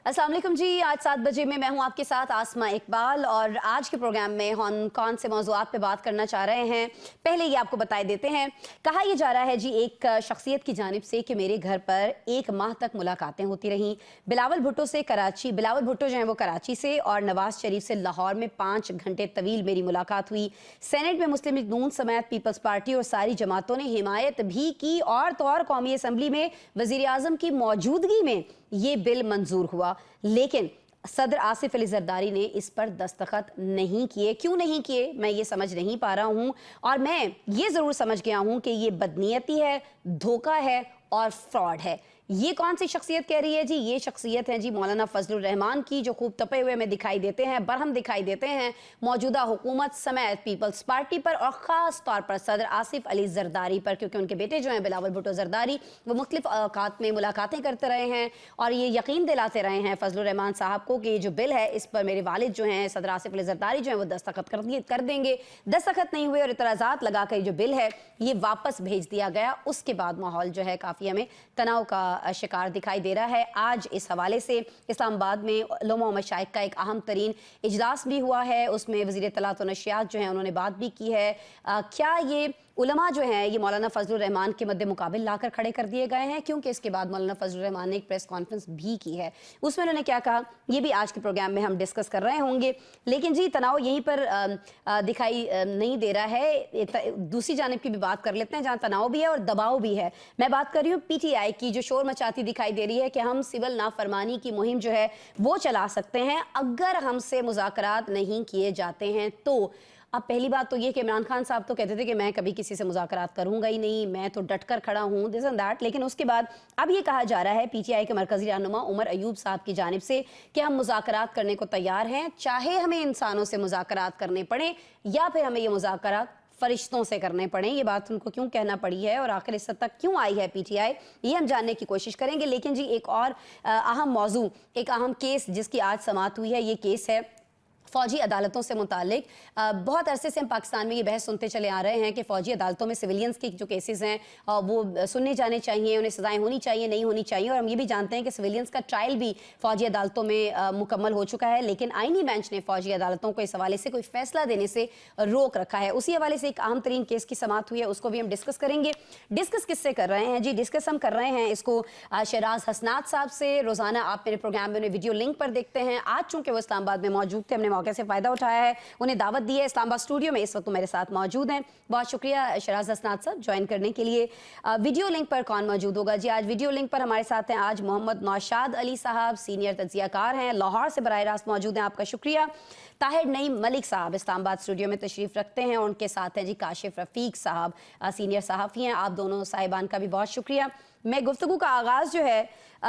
अस्सलाम वालेकुम जी। आज 7 बजे में मैं हूं आपके साथ आसमा इकबाल और आज के प्रोग्राम में हम कौन से मौज़ूआत पे बात करना चाह रहे हैं, पहले ये आपको बताए देते हैं। कहा यह जा रहा है जी एक शख्सियत की जानिब से कि मेरे घर पर 1 माह तक मुलाकातें होती रहीं। बिलावल भुट्टो जो हैं वो कराची से, और नवाज शरीफ से लाहौर में 5 घंटे तवील मेरी मुलाकात हुई। सेनेट में मुस्लिम लीग नून समेत पीपल्स पार्टी और सारी जमातों ने हिमायत भी की और तो और कौमी असम्बली में वज़ीर आज़म की मौजूदगी में ये बिल मंजूर हुआ। लेकिन सदर आसिफ अली जरदारी ने इस पर दस्तखत नहीं किए। क्यों नहीं किए मैं ये समझ नहीं पा रहा हूँ, और मैं ये ज़रूर समझ गया हूँ कि ये बदनीयती है, धोखा है और फ्रॉड है। ये कौन सी शख्सियत कह रही है जी? ये शख्सियत है जी मौलाना फजलुर रहमान की, जो खूब तपे हुए में दिखाई देते हैं, बरहम दिखाई देते हैं मौजूदा हुकूमत समेत पीपल्स पार्टी पर और ख़ास तौर पर सदर आसिफ अली जरदारी पर, क्योंकि उनके बेटे जो हैं बिलावल भुट्टो जरदारी वो मुख्तलिफ औकात में मुलाकातें करते रहे हैं और ये यकीन दिलाते रहे हैं फजलुर रहमान साहब को कि जो बिल है इस पर मेरे वालिद जो हैं सदर आसिफ अली जरदारी जो हैं वो दस्तखत कर देंगे। दस्तखत नहीं हुए और इतराज़ात लगा कर जो बिल है ये वापस भेज दिया गया। उसके बाद माहौल जो है काफ़ी हमें तनाव का शिकार दिखाई दे रहा है। आज इस हवाले से इस्लामाबाद में उलमा व मशाइख का एक अहम तरीन इजलास भी हुआ है। उसमें वज़ीर इत्तलात व नशियात जो हैं उन्होंने बात भी की है। क्या ये उलमा जो हैं ये मौलाना फजलुर रहमान के मद्दे मुकाबिल लाकर खड़े कर दिए गए हैं? क्योंकि इसके बाद मौलाना फजलुर रहमान ने एक प्रेस कॉन्फ्रेंस भी की है, उसमें उन्होंने क्या कहा ये भी आज के प्रोग्राम में हम डिस्कस कर रहे होंगे। लेकिन जी तनाव यहीं पर दिखाई नहीं दे रहा है। दूसरी जानिब की भी बात कर लेते हैं जहाँ तनाव भी है और दबाव भी है। मैं बात कर रही हूँ PTI की, जो शोर मचाती दिखाई दे रही है कि हम सिविल नाफरमानी की मुहिम जो है वो चला सकते हैं अगर हमसे मुज़ाकरात नहीं किए जाते हैं तो। अब पहली बात तो ये कि इमरान खान साहब तो कहते थे कि मैं कभी किसी से मुज़ाकरात करूंगा ही नहीं, मैं तो डट कर खड़ा हूँ, दिस एंड दैट। लेकिन उसके बाद अब ये कहा जा रहा है PTI के मरकज़ी रहनुमा उमर अयूब साहब की जानिब से कि हम मुज़ाकरात करने को तैयार हैं, चाहे हमें इंसानों से मुज़ाकरात करने पड़े या फिर हमें ये मुज़ाकरात फरिश्तों से करने पड़े। ये बात उनको क्यों कहना पड़ी है और आखिर इस हद तक क्यों आई है PTI, ये हम जानने की कोशिश करेंगे। लेकिन जी एक और अहम मौजू, एक अहम केस जिसकी आज समाअत हुई है, ये केस है फ़ौजी अदालतों से मुतालिक। बहुत अरसे से हम पाकिस्तान में ये बहस सुनते चले आ रहे हैं कि फ़ौजी अदालतों में सिविलियंस के जो केसेस हैं वो सुनने जाने चाहिए, उन्हें सज़ाएं होनी चाहिए, नहीं होनी चाहिए। और हम ये भी जानते हैं कि सिविलियंस का ट्रायल भी फ़ौजी अदालतों में मुकम्मल हो चुका है, लेकिन आईनी बेंच ने फ़ौजी अदालतों को इस हवाले से कोई फ़ैसला देने से रोक रखा है। उसी हवाले से एक अहम तरीन केस की समाअत हुई है, उसको भी हम डिस्कस करेंगे। डिस्कस किससे कर रहे हैं जी? डिस्कस हम कर रहे हैं इसको शहराज हसनात साहब से। रोज़ाना आप मेरे प्रोग्राम में उन्हें वीडियो लिंक पर देखते हैं। आज चूँकि वो इस्लामाबाद में मौजूद थे, हमने मौके से फ़ायदा उठाया है, उन्हें दावत दी है इस्लामाबाद स्टूडियो में, इस वक्त मेरे साथ मौजूद हैं। बहुत शुक्रिया शहराज हसनात साहब ज्वाइन करने के लिए। वीडियो लिंक पर कौन मौजूद होगा जी? आज वीडियो लिंक पर हमारे साथ हैं आज मोहम्मद नौशाद अली साहब, सीनियर तज्ज़ियाकार हैं, लाहौर से बराह रास्त मौजूद हैं, आपका शुक्रिया। ताहिर नईम मलिक साहब इस्लामाबाद स्टूडियो में तशरीफ़ रखते हैं और उनके साथ हैं जी काशिफ रफ़ीक साहब, सीनियर सहाफ़ी हैं। आप दोनों साहिबान का भी बहुत शुक्रिया। मैं गुफ्तगू का आगाज़ जो है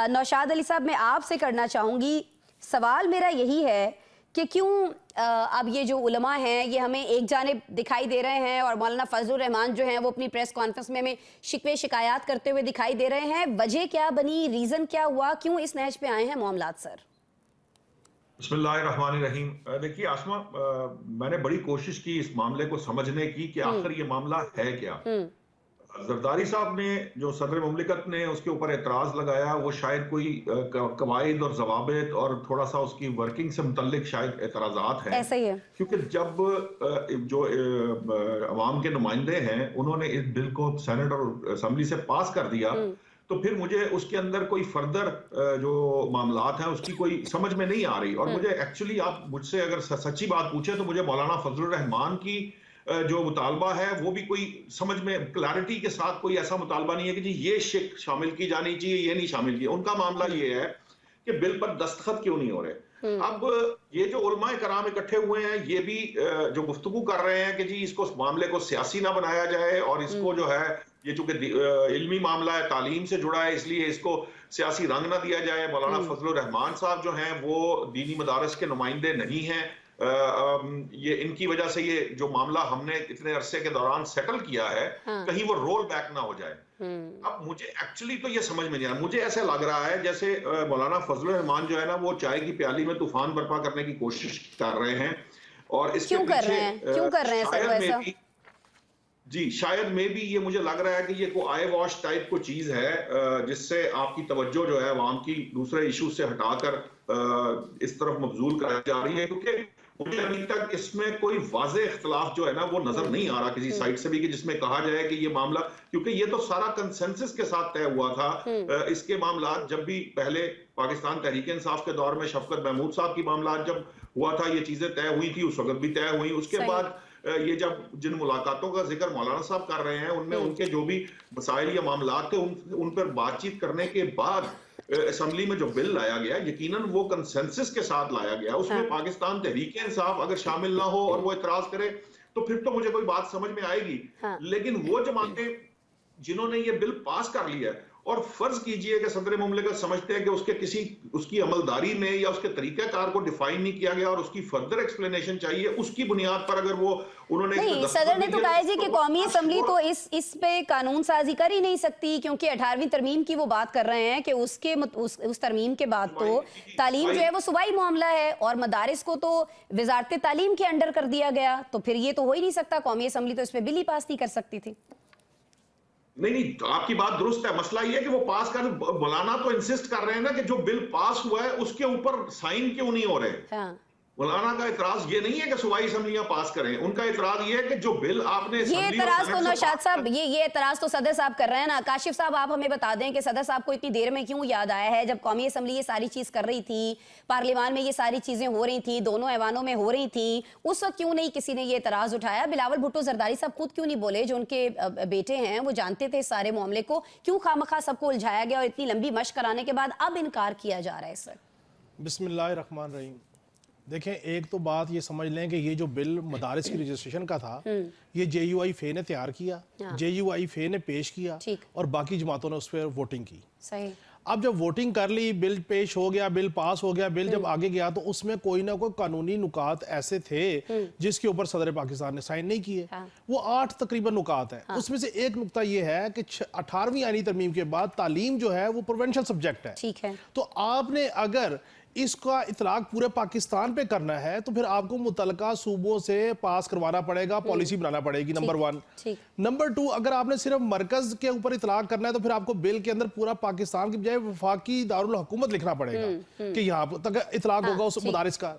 नौशाद अली साहब मैं आपसे करना चाहूँगी। सवाल मेरा यही है कि क्यों अब ये जो उलमा हैं ये हमें एक जानिब दिखाई दे रहे हैं और मौलाना फजलुर रहमान जो हैं वो अपनी प्रेस कॉन्फ्रेंस में शिकवे शिकायत करते हुए दिखाई दे रहे हैं। वजह क्या बनी, रीज़न क्या हुआ, क्यों इस नहज पे आए हैं मामलात सर? बिस्मिल्लाहिर्रहमानिर्रहीम। देखिए आसमा, मैंने बड़ी कोशिश की इस मामले को समझने की कि आखिर ये मामला है क्या। जरदारी साहब ने जो सदर मुमलिकत ने उसके ऊपर एतराज लगाया वो शायद कोई कवायद और जवाबित और थोड़ा सा उसकी वर्किंग से मुतल्लिक शायद एतराजात हैं। ऐसा ही है, क्योंकि जब जो अवाम के नुमाइंदे हैं उन्होंने इस बिल को सेनेट और असम्बली से पास कर दिया, तो फिर मुझे उसके अंदर कोई फर्दर जो मामलात हैं उसकी कोई समझ में नहीं आ रही। और मुझे एक्चुअली आप मुझसे अगर सच्ची बात पूछे तो मुझे मौलाना फजलुर रहमान की जो मुतालबा है वो भी कोई समझ में क्लैरिटी के साथ कोई ऐसा मुतालबा नहीं है कि जी ये शिक शामिल की जानी चाहिए, ये नहीं शामिल की। उनका मामला ये है कि बिल पर दस्तखत क्यों नहीं हो रहे। अब ये जो उलमाए कराम इकट्ठे हुए हैं ये भी जो गुफ्तगू कर रहे हैं कि जी इसको मामले को सियासी ना बनाया जाए और इसको जो है ये चूंकि इल्मी मामला है, तालीम से जुड़ा है, इसलिए इसको सियासी रंग ना दिया जाए। मौलाना फजलुर रहमान साहब जो हैं वो दीनी मदारस के नुमाइंदे नहीं हैं। ये इनकी वजह से ये जो मामला हमने इतने अरसे के दौरान सेटल किया है कहीं वो रोल बैक ना हो जाए। अब मुझे एक्चुअली तो ये समझ में नहीं आया। मुझे ऐसा लग रहा है जैसे मौलाना फजलुर रहमान जो है ना वो चाय की प्याली में तूफान बर्पा करने की कोशिश कर रहे हैं और इसके क्यों कर रहे हैं सर ऐसा? जी, शायद में भी ये मुझे लग रहा है कि ये कोई आई वॉश टाइप को चीज है, जिससे आपकी तवज्जो जो है अवाम की दूसरे इशू से हटाकर इस तरफ मबजूल कराई जा रही है, क्योंकि मुझे अभी तक इसमें कोई वाज़ेह इख्तिलाफ जो है ना वो नजर नहीं आ रहा किसी साइड से भी कि जिसमें कहा जाए कि ये मामला, क्योंकि ये तो सारा कंसेंसस के साथ तय हुआ था। इसके मामला जब भी पहले पाकिस्तान तहरीक इंसाफ के दौर में शफकत महमूद साहब की मामला जब हुआ था, ये चीजें तय हुई थी, उस वक्त भी तय हुई। उसके बाद ये जब जिन मुलाकातों का जिक्र मौलाना साहब कर रहे हैं, उनमें उनके जो भी मसाइल या मामला थे उन पर बातचीत करने के बाद असेंबली में जो बिल लाया गया, यकीनन वो कंसेंसस के साथ लाया गया। उसमें पाकिस्तान तहरीक इंसाफ अगर शामिल ना हो और वो इतराज करे तो फिर तो मुझे कोई बात समझ में आएगी। लेकिन वो जमातें जिन्होंने ये बिल पास कर लिया है, और फर्ज कीजिए कि सदर मुमलिकत समझते हैं कि उसकी अमलदारी में या उसके तरीकाकार को डिफाइन नहीं किया गया और उसकी फर्दर एक्सप्लेनेशन चाहिए, उसकी बुनियाद पर अगर वो उन्होंने नहीं, सदर ने तो कहा जी कि कौमी असम्बली तो इस पे कानून साजी कर ही नहीं सकती, क्योंकि 18वीं तरमीम की वो बात कर रहे हैं कि उस तरमीम के बाद तो तालीम जो है वो सूबाई मामला है और मदारिस को तो वजारत तालीम के अंडर कर दिया गया, तो फिर ये तो हो ही नहीं सकता। कौमी असम्बली तो इस पे बिल ही पास नहीं कर सकती थी। नहीं, तो आपकी बात दुरुस्त है। मसला ये है कि वो पास कर, मौलाना तो इंसिस्ट कर रहे हैं ना कि जो बिल पास हुआ है उसके ऊपर साइन क्यों नहीं हो रहे। हाँ। मौलाना का इतराज ये नहीं है कि सूबाई असेंबलियां पास करें, उनका इतराज ये है कि जो बिल आपने ये इतराज तो नौशाद साहब ये इतराज तो सदर साहब कर रहे हैं ना। काशिफ साहब, आप हमें बता दें कि सदर साहब को इतनी देर में क्यों याद आया है, जब कौमी असेंबली ये सारी चीज कर रही थी, पार्लियामान में ये सारी चीजें हो रही थी, दोनों ऐवानों में हो रही थी, उस वक्त क्यों नहीं किसी ने ये इतराज उठाया? बिलावल भुट्टो जरदारी साहब खुद क्यों नहीं बोले, जो उनके बेटे हैं, वो जानते थे इस सारे मामले को, क्यों खामखा सबको उलझाया गया और इतनी लंबी मशक कराने के बाद अब इनकार किया जा रहा है? सर बिस्मिल्लाहिर्रहमानिर्रहीम। देखें, एक तो बात ये समझ लें कि ये जो बिल मदारिस की रजिस्ट्रेशन का था, ये JUI फे ने तैयार किया, JUI फे ने पेश किया और बाकी जमातों ने उस पर वोटिंग की। सही। अब जब वोटिंग कर ली, बिल पेश हो गया, बिल पास हो गया, बिल जब आगे गया तो उसमें कोई ना कोई कानूनी नुकात ऐसे थे जिसके ऊपर सदर पाकिस्तान ने साइन नहीं किए। वो 8 तकरीबन नुकात है। उसमें से एक नुकता ये है कि 18वीं आईनी तरमीम के बाद तालीम जो है वो प्रोविंशियल सब्जेक्ट है। ठीक है। तो आपने अगर इसका इतलाक पूरे पाकिस्तान पे करना है तो फिर आपको मुतलका सूबों से पास करवाना पड़ेगा, पॉलिसी बनाना पड़ेगी, नंबर 1। नंबर 2, अगर आपने सिर्फ मरकज के ऊपर इतलाक करना है तो फिर आपको बिल के अंदर पूरा पाकिस्तान की बजाय वफाकी दारुल हुकूमत लिखना पड़ेगा कि यहाँ तक इतलाक होगा उस मदारिस का।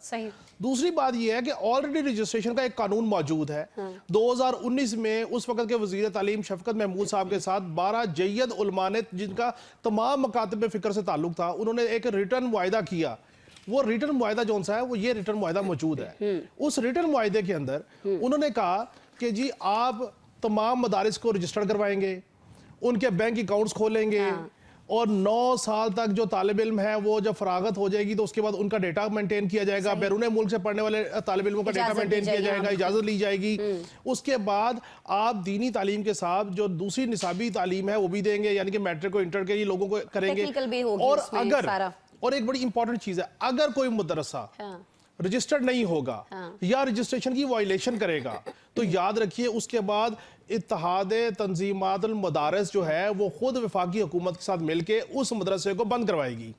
दूसरी बात यह है कि ऑलरेडी रजिस्ट्रेशन का एक कानून मौजूद है। 2019 में उस वक्त के वजीर तालीम शफकत महमूद साहब के साथ 12 जय्यद उलमा ने, जिनका तमाम मकातब फिक्र से ताल्लुक था, उन्होंने एक रिटर्न मुआहिदा किया। वो रिटर्न मुआहिदा जो सा है वो ये रिटर्न मुआहिदा मौजूद है। उस रिटर्न मुआहिदे के अंदर उन्होंने कहा कि जी आप तमाम मदारिस को रजिस्टर्ड करवाएंगे, उनके बैंक अकाउंट्स खोलेंगे और 9 साल तक जो तालिब इल्म है वो जब फरागत हो जाएगी तो उसके बाद उनका डेटा मेंटेन किया जाएगा, बैरून मुल्क से पढ़ने वाले तालिब इल्मों का डेटा मेंटेन किया जाएगा, इजाजत ली जाएगी। उसके बाद आप दीनी तालीम के साथ जो दूसरी निसाबी तालीम है वो भी देंगे, यानी कि मैट्रिक को इंटर के लोगों को करेंगे। और अगर और एक बड़ी इंपॉर्टेंट चीज है, अगर कोई मदरसा रजिस्टर्ड नहीं होगा या रजिस्ट्रेशन की वायलेशन करेगा तो याद रखिए उसके बाद इत्तेहाद तंजीमातुल मदारिस जो है वो खुद वफाकी हुकूमत के साथ मिलके उस मदरसे को बंद करवाएगी।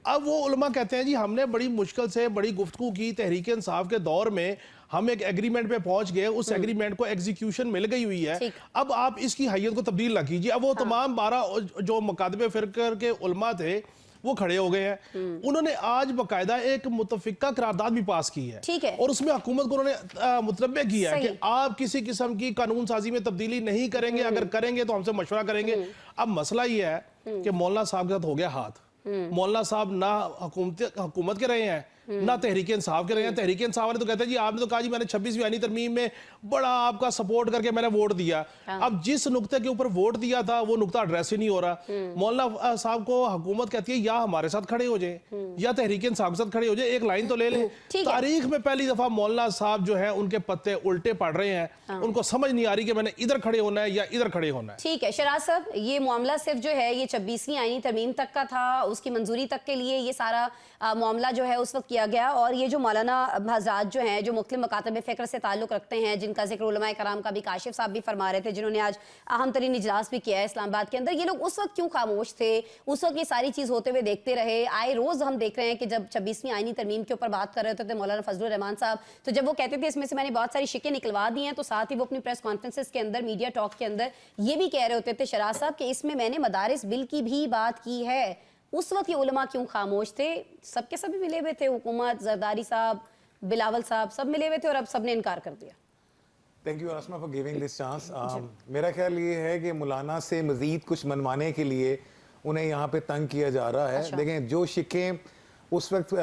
अब वो उलमा कहते हैं जी हमने बड़ी मुश्किल से बड़ी गुफ्तगू की, तहरीक इंसाफ के दौर में हम एक एग्रीमेंट पे पहुंच गए, उस एग्रीमेंट को एग्जीक्यूशन मिल गई हुई है, अब आप इसकी हैयत को तब्दील ना कीजिए। अब वो तमाम 12 जो मकातबे फिरकर के उलमा थे वो खड़े हो गए हैं। उन्होंने आज बकायदा एक मुतफिका करारदाद भी पास की है, ठीक है, और उसमें हुकूमत को उन्होंने मुतलब्बे किया है कि आप किसी किस्म की कानून साजी में तब्दीली नहीं करेंगे, अगर करेंगे तो हमसे मशवरा करेंगे। अब मसला ये है कि मौलाना साहब के साथ हो गया हाथ। मौलाना साहब ना हुकूमत के रहे हैं ना तहरीक इंसाफ के रहे हैं। तहरीक इंसाफ वाले तो कहते हैं जी आपने तो कहा जी मैंने 26वीं आईनी तरमीम में बड़ा आपका सपोर्ट करके मैंने वोट दिया। अब जिस नुक्ते के ऊपर वोट दिया था वो नुक्ता एड्रेस ही नहीं हो रहा। मौलाना साहब को हुकूमत कहती है या हमारे साथ खड़े हो जाए या तहरीक इंसाफ के साथ खड़े हो जाए, एक लाइन तो ले लें। तारीख में पहली दफा मौलाना साहब जो है उनके पत्ते उल्टे पड़ रहे हैं, उनको समझ नहीं आ रही कि मैंने इधर खड़े होना है या इधर खड़े होना है। ठीक है शराज साहब, ये मामला सिर्फ जो है ये 26वीं आईनी तरमीम तक का था, उसकी मंजूरी तक के लिए ये सारा मामला जो है उस वक्त किया गया और ये जो मौलाना हज़रात जो हैं जो मुख्तलिफ मकातब फ़िक्र से ताल्लुक़ रखते हैं, जिनका जिक्र उलमा कराम का भी काशिफ साहब भी फरमा रहे थे, जिन्होंने आज अहम तरीन इजलास भी किया है इस्लामाबाद के अंदर, ये लोग उस वक्त क्यों खामोश थे? उस वक्त ये सारी चीज़ होते हुए देखते रहे। आए रोज़ हम देख रहे हैं कि जब 26वीं आईनी तरमीम के ऊपर बात कर रहे होते थे मौलाना फजलुर रहमान साहब, तो जब वो कहते थे इसमें से मैंने बहुत सारी शिकें निकलवा दी हैं, तो साथ ही वो अपनी प्रेस कॉन्फ्रेंसेस के अंदर, मीडिया टॉक के अंदर ये भी कह रहे होते थे शराज साहब कि इसमें मैंने मदारिस बिल की भी बात की है। उस वक्त ये उलमा क्यों खामोश थे? सबके सभी मिले हुए थे, हुकूमत, जरदारी साहब, बिलावल साहब, सब मिले हुए थे और अब सबने इनकार कर दिया। Thank you Asma for giving this chance. मेरा ख्याल ये है कि मौलाना से मजीद कुछ मनवाने के लिए उन्हें यहाँ पे तंग किया जा रहा है। अच्छा। देखें, जो शिकें उस वक्त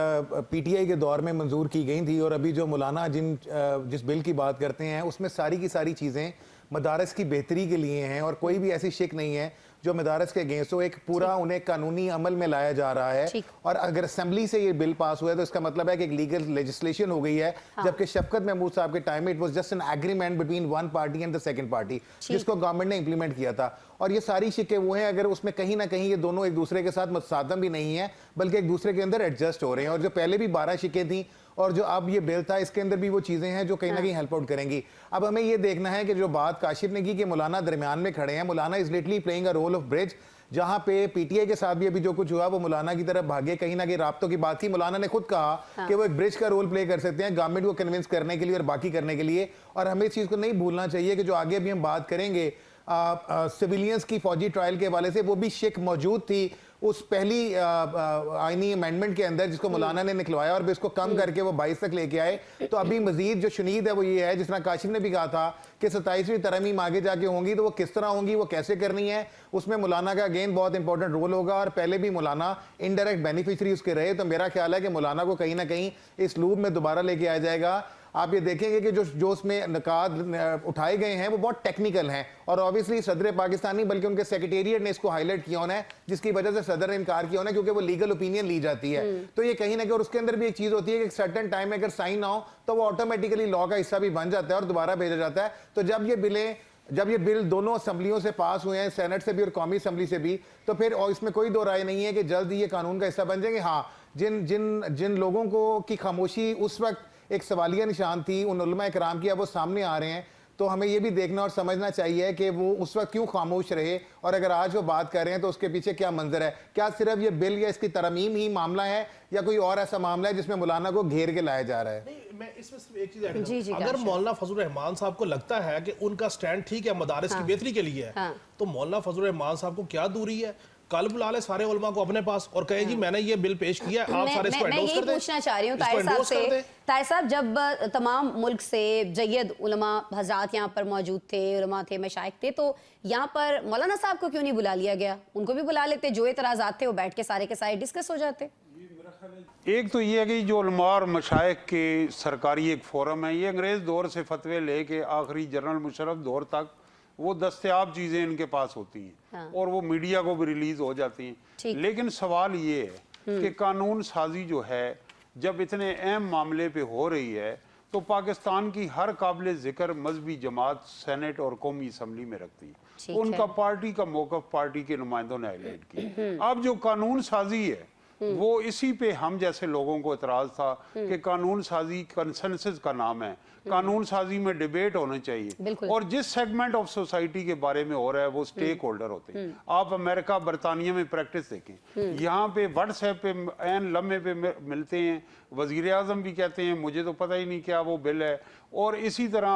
पीटीआई के दौर में मंजूर की गई थी और अभी जो मौलाना जिस बिल की बात करते हैं उसमें सारी की सारी चीज़ें मदारस की बेहतरी के लिए हैं और कोई भी ऐसी शिक नहीं है जो मदारस के अगेंस्ट हो। एक पूरा उन्हें कानूनी अमल में लाया जा रहा है और अगर असेंबली से ये बिल पास हुआ है तो इसका मतलब है कि एक लीगल लेजिस्लेशन हो गई है। जबकि शफकत महमूद साहब के टाइम में it was just an agreement between one party and the second party, जिसको गवर्नमेंट ने इंप्लीमेंट किया था। और ये सारी शिकें वो हैं अगर उसमें कहीं ना कहीं ये दोनों एक दूसरे के साथ मुतसादम भी नहीं है बल्कि एक दूसरे के अंदर एडजस्ट हो रहे हैं। और जो पहले भी 12 शिकें थी और जो अब ये बिल था इसके अंदर भी वो चीज़ें हैं जो कहीं ना कहीं हेल्प आउट करेंगी। अब हमें ये देखना है कि जो बात काशिफ ने की कि मौलाना दरमियान में खड़े हैं, मौलाना is literally playing a role of bridge, जहां पे पीटीआई के साथ भी अभी जो कुछ हुआ वो मौलाना की तरफ भागे, कहीं ना कहीं राब्तों की बात की। मौलाना ने खुद कहा कि वो एक ब्रिज का रोल प्ले कर सकते हैं गवर्नमेंट को कन्विंस करने के लिए और बाकी करने के लिए। और हमें इस चीज़ को नहीं भूलना चाहिए कि जो आगे भी हम बात करेंगे सिविलियंस की फौजी ट्रायल के हवाले से, वो भी शिक मौजूद थी उस पहली आईनी अमेंडमेंट के अंदर जिसको मौलाना ने निकलवाया और इसको कम करके वो 22 तक लेके आए। तो अभी मजीद जो शुनीद है वो ये है, जिस तरह काशिफ ने भी कहा था कि 27वीं तरमीम आगे जाके होंगी तो वो किस तरह होंगी, वो कैसे करनी है, उसमें मौलाना का अगेन बहुत इंपॉर्टेंट रोल होगा। और पहले भी मौलाना इनडायरेक्ट बेनिफिशरी उसके रहे, तो मेरा ख्याल है कि मौलाना को कहीं ना कहीं इस लूप में दोबारा लेके आया जाएगा। आप ये देखेंगे कि जो उसमें निकात उठाए गए हैं वो बहुत टेक्निकल हैं और ऑब्वियसली सदर पाकिस्तान नहीं बल्कि उनके सेक्रेटेरिएट ने इसको हाईलाइट किया होना है, जिसकी वजह से सदर ने इनकार किया होना है क्योंकि वो लीगल ओपिनियन ली जाती है। तो ये कहीं ना कहीं, और उसके अंदर भी एक चीज होती है कि सर्टेन टाइम में अगर साइन ना हो तो वो ऑटोमेटिकली लॉ का हिस्सा भी बन जाता है और दोबारा भेजा जाता है। तो जब ये बिल दोनों असम्बलियों से पास हुए हैं, सेनेट से भी और कौमी असम्बली से भी, तो फिर और इसमें कोई दो राय नहीं है कि जल्द ही ये कानून का हिस्सा बन जाएंगे। हाँ, जिन लोगों को की खामोशी उस वक्त एक सवालिया निशान थी उन उलमा इकराम की, अब वो सामने आ रहे हैं। तो हमें ये भी देखना और समझना चाहिए कि वो उस वक्त क्यों खामोश रहे और अगर आज वो बात कर रहे हैं तो उसके पीछे क्या मंजर है। क्या सिर्फ ये बिल या इसकी तरमीम ही मामला है या कोई और ऐसा मामला है जिसमें मौलाना को घेर के लाया जा रहा है? नहीं, मैं इसमें सिर्फ एक चीज ऐड करूं, अगर मौलाना फजलुर रहमान साहब को लगता है कि उनका स्टैंड ठीक है, मदारिस की बेहतरी के लिए है, तो मौलाना फजलुर रहमान साहब को क्या दूरी है, कल बुला ले सारे उलमा को अपने पास और कहे जी मैंने ये बिल पेश किया, आप सारे इसको एंडोर्स कर दें। मैं पूछना चाह रही हूँ ताहिर साहब से, ताहिर साहब, जब तमाम मुल्क से जय्यद उलमा हज़रात यहाँ पर मौजूद थे, उलमा थे, मशाइख थे, तो यहाँ पर मौलाना साहब को क्यों नहीं बुला लिया गया? उनको भी बुला लेते, जो एतराज़ात थे वो बैठ के सारे डिस्कस हो जाते। एक तो ये है कि जो उलमा और मशाइख के सरकारी एक फोरम है, ये अंग्रेज़ दौर से फतवे लेके आखिरी जनरल मुशर्रफ दौर तक वो दस्तयाब चीज़ें इनके पास होती हैं और वो मीडिया को भी रिलीज हो जाती हैं। लेकिन सवाल ये है कि कानून साजी जो है जब इतने अहम मामले पे हो रही है तो पाकिस्तान की हर काबिल ज़िक्र मजहबी जमात सेनेट और कौमी असम्बली में रखती है। उनका पार्टी का मौक़िफ़ पार्टी के नुमाइंदों ने हाईलाइट किया। अब जो कानून साजी है वो इसी पे हम जैसे लोगों को एतराज़ था कि कानून साजी कंसेंसस का नाम है, कानून साजी में डिबेट होना चाहिए और जिस सेगमेंट ऑफ सोसाइटी के बारे में हो रहा है वो स्टेक होल्डर होते हैं। आप अमेरिका बरतानिया में प्रैक्टिस देखें, यहाँ पे व्हाट्सएप पे एन लम्हे पे मिलते हैं, वजीर आजम भी कहते हैं मुझे तो पता ही नहीं क्या वो बिल है, और इसी तरह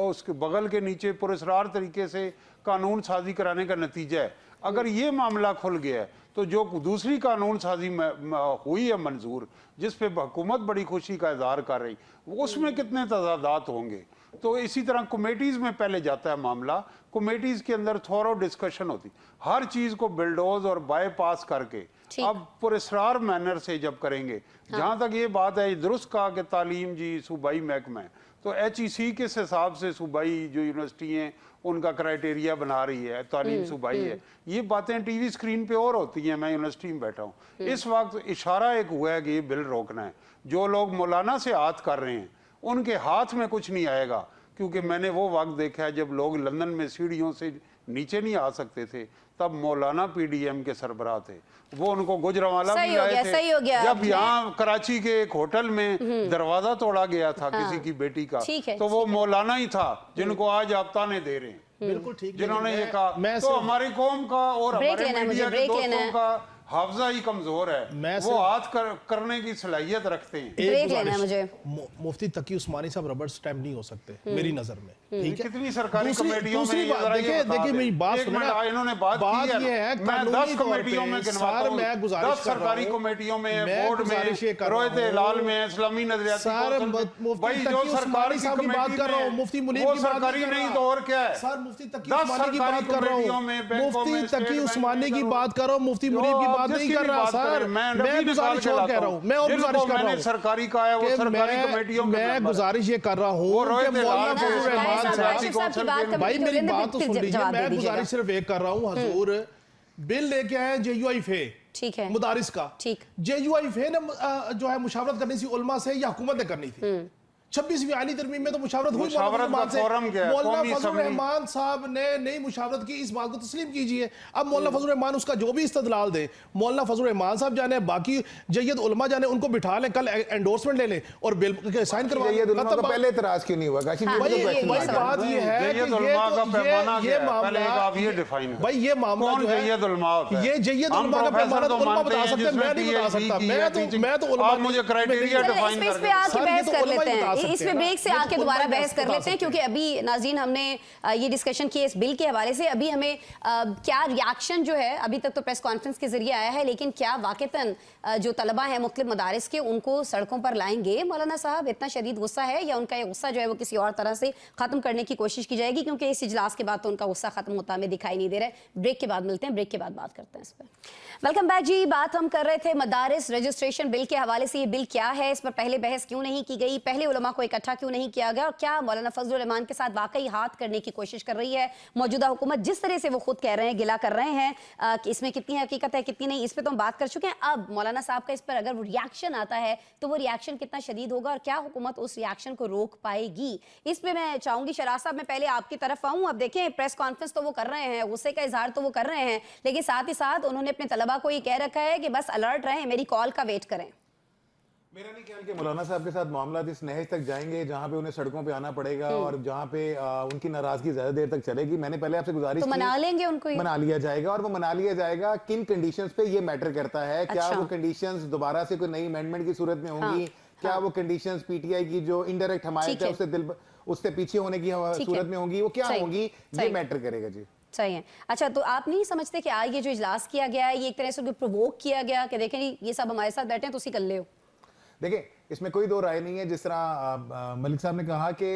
उसके बगल के नीचे पुरस्कार तरीके से कानून साजी कराने का नतीजा है। अगर ये मामला खुल गया है तो जो दूसरी कानून साजी हुई है मंजूर, जिस पे हुकूमत बड़ी खुशी का इजहार कर रही, उसमें कितने तजादात होंगे। तो इसी तरह कमेटीज़ में पहले जाता है मामला, कमेटीज़ के अंदर थोरो डिस्कशन होती, हर चीज़ को बिल्डोज और बाईपास करके अब पुरस्कार मैनर से जब करेंगे। जहाँ तक ये बात है, दुरुस्त कहा कि तालीम जी सूबाई महकमा है, तो HEC के हिसाब से सूबाई जो यूनिवर्सिटी हैं उनका क्राइटेरिया बना रही है, तालीम सूबाई है। ये बातें टीवी स्क्रीन पे और होती हैं, मैं यूनिवर्सिटी में बैठा हूँ। इस वक्त इशारा एक हुआ है कि ये बिल रोकना है। जो लोग मौलाना से हाथ कर रहे हैं उनके हाथ में कुछ नहीं आएगा, क्योंकि मैंने वो वक्त देखा है जब लोग लंदन में सीढ़ियों से नीचे नहीं आ सकते थे तब मौलाना पीडीएम के सरबराह थे, वो उनको गुजरांवाला सही भी हो लाए गया, थे। सही हो गया। जब यहाँ कराची के एक होटल में दरवाजा तोड़ा गया था किसी की बेटी का, ठीक है, तो वो मौलाना ही था जिनको आज आप ताने दे रहे हैं, बिल्कुल ठीक, जिन्होंने ये कहा। मैं तो हमारी कौम का और ब्रेक हमारे लेना है, मुझे मीडिया के ब्रेक लेना दोस्तों है। का हाफजा ही कमजोर है, मैं वो हाथ करने की सलाहियत रखते हैं। ब्रेक लेना है मुझे। मुफ्ती तकी उस्मानी साहब रबर स्टैम्प नहीं हो सकते मेरी नजर में, ठीक है। कितनी सरकारी कमेटियों में दूसरी ये बात जरा ये देखिए बता देखिए दें। मेरी बात एक सुनो मिनट, ना, इन्होंने बात की है, ये है मैं कानूनी 10 तौर कमेटियों पे, में गिनवाता सर, हूं, मैं गुजारिश 10 कर रहा सरकारी हूं, कमेटियों में, मैं बोर्ड गुजारिश ये में, कर रहा रोयत हूं, हिलाल में, इस्लामी नजरियाती सर, कौंसिल में, मुफ्ती भाई जो तकी सरकारी उस्मानी साहब की बात कमेटी कर रहा हूं, में, मुफ्ती मुनीर वो की बात सरकारी कर नहीं रहा। तो और क्या है? सर मुफ्ती तकी 10 उस्मानी की सरकारी बात कर रहा कमेटियों हूं, में, बैंकों में, मुफ्ती स्टेट तकी बैंक उस्मानी की में बात कर रहा हूं, मुफ्ती मुनीर की बात नहीं कर रहा सर, मैं गुजारिश और कह रहा हूं, मैं और गुजारिश कर रहा हूं सरकारी का है वो कि सरकारी कमेटियों में मैं गुजारिश ये कर रहा वो हूं रोहित कि मौलाना लाल फजल रहमान साहब, साहब, काशिफ साहब की बात कंप्लीट भाई हो मेरी लेने, बात तो फिर सुन लीजिए, जवाब दे मैं दीजिएगा। गुजारिश सिर्फ एक कर रहा हूं हजूर, बिल लेके आए JUIFA ठीक है, मुदारिस का, ठीक। JUIFA ने जो है मुशावरत करनी थी उलमा से या हुकूमत ने करनी थी। 26वीं आईनी तरमीम में तो मुशावरत हुई, मुशावरत का फोरम क्या है? मौलाना कौमी फजल असम्बली। रहमान साहब ने नई मुशावरत की, इस बात को तस्लीम कीजिए। अब मौलाना फजल रहमान उसका जो भी इस्तदलाल दे, मौलाना फजल रहमान साहब जाने, बाकी जय्यद उलमा जाने, उनको बिठा लें, कल एंडोर्समेंट ले लें और बिल साइन करवा ये लें। दुल्हन को पहले इतराज क्यों नहीं हुआ काशिफ? हाँ, ये ये- तो ये- question ये है। बात ये है कि जय्यद उलमा का पैमाना क्या है? पहले एक आप ये define करें। भाई ये मामला कौन जो है जय्यद उलमा होता है? ये जय्यद हम उलमा का प्रोफेसर पैमाना तो उलमा मानते बता हैं, सकते हैं, मैं नहीं बता जिसमें सकता। PhD मैं तो उलमा आप मुझे क्राइटेरिया चलो, डिफाइन इस कर पे आके सर, ये बहस तो कर उलमा ही लेते बता हैं, सकते इस पे हैं ना। ब्रेक से ये तो आके उलमा दोबारा ही बहस कर बता लेते हैं, सकते क्योंकि अभी नाज़रीन हमने ये डिस्कशन की इस बिल के हवाले से। अभी हमें क्या रिएक्शन जो है, अभी तक तो प्रेस कॉन्फ्रेंस के जरिए आया है, लेकिन क्या वाकईतन जो तलबा हैं मुख्तलिफ मदारिस के, उनको सड़कों पर लाएंगे मौलाना साहब? इतना शदीद गुस्सा है या उनका ये गुस्सा जो है वो किसी और तरह से खत्म करने की कोशिश की जाएगी? क्योंकि इस इजलास के बाद तो उनका गुस्सा खत्म होता हमें दिखाई नहीं दे रहा है। ब्रेक के बाद मिलते हैं, ब्रेक के बाद बात करते हैं इस पर। वेलकम बैक जी। बात हम कर रहे थे मदारिस रजिस्ट्रेशन बिल के हवाले से। ये बिल क्या है, इस पर पहले बहस क्यों नहीं की गई, पहले उलमा को इकट्ठा क्यों नहीं किया गया, और क्या मौलाना फजल रहमान के साथ वाकई हाथ करने की कोशिश कर रही है मौजूदा हुकूमत? जिस तरह से वो खुद कह रहे हैं, गिला कर रहे हैं कि इसमें कितनी हकीकत है कितनी नहीं, इस पर तो हम बात कर चुके हैं। अब मौलाना साहब का इस पर अगर वो रिएक्शन आता है तो वो रिएक्शन कितना शदीद होगा और क्या हुकूमत उस रिएक्शन को रोक पाएगी? इस पर मैं चाहूंगी शराज साहब, मैं पहले आपकी तरफ आऊँ। अब देखें, प्रेस कॉन्फ्रेंस तो वो कर रहे हैं, गुस्से का इजहार तो वो कर रहे हैं, लेकिन साथ ही साथ उन्होंने अपने तलबा को ये कह रखा है कि बस अलर्ट रहें, मेरी कॉल का वेट करें। मेरा नहीं ख्याल कि मौलाना साहब के साथ मामला इस नहज तक जाएंगे जहां पे उन्हें सड़कों पे आना पड़ेगा और जहां पे उनकी नाराजगी ज्यादा देर तक चलेगी। मैंने पहले आपसे गुजारिश तो की, मना लेंगे उनको, मना लिया जाएगा, और वो मना लिया जाएगा किन कंडीशंस पे ये मैटर करता है। क्या अच्छा। वो कंडीशंस दोबारा से कोई नई अमेंडमेंट की सूरत में होंगी? क्या वो कंडीशंस पीटीआई की जो इनडायरेक्ट हमायत है उससे पीछे होने की सूरत में होंगी? वो क्या होंगी, ये मैटर करेगा जी। सही है। अच्छा, तो आप नहीं समझते कि आज ये जो इजलास किया गया है, ये एक तरह से प्रोवोक किया गया कि देखें ये सब हमारे साथ बैठे हैं तो उसी कर ले हो? देखिए, इसमें कोई दो राय नहीं है। जिस तरह मलिक साहब ने कहा कि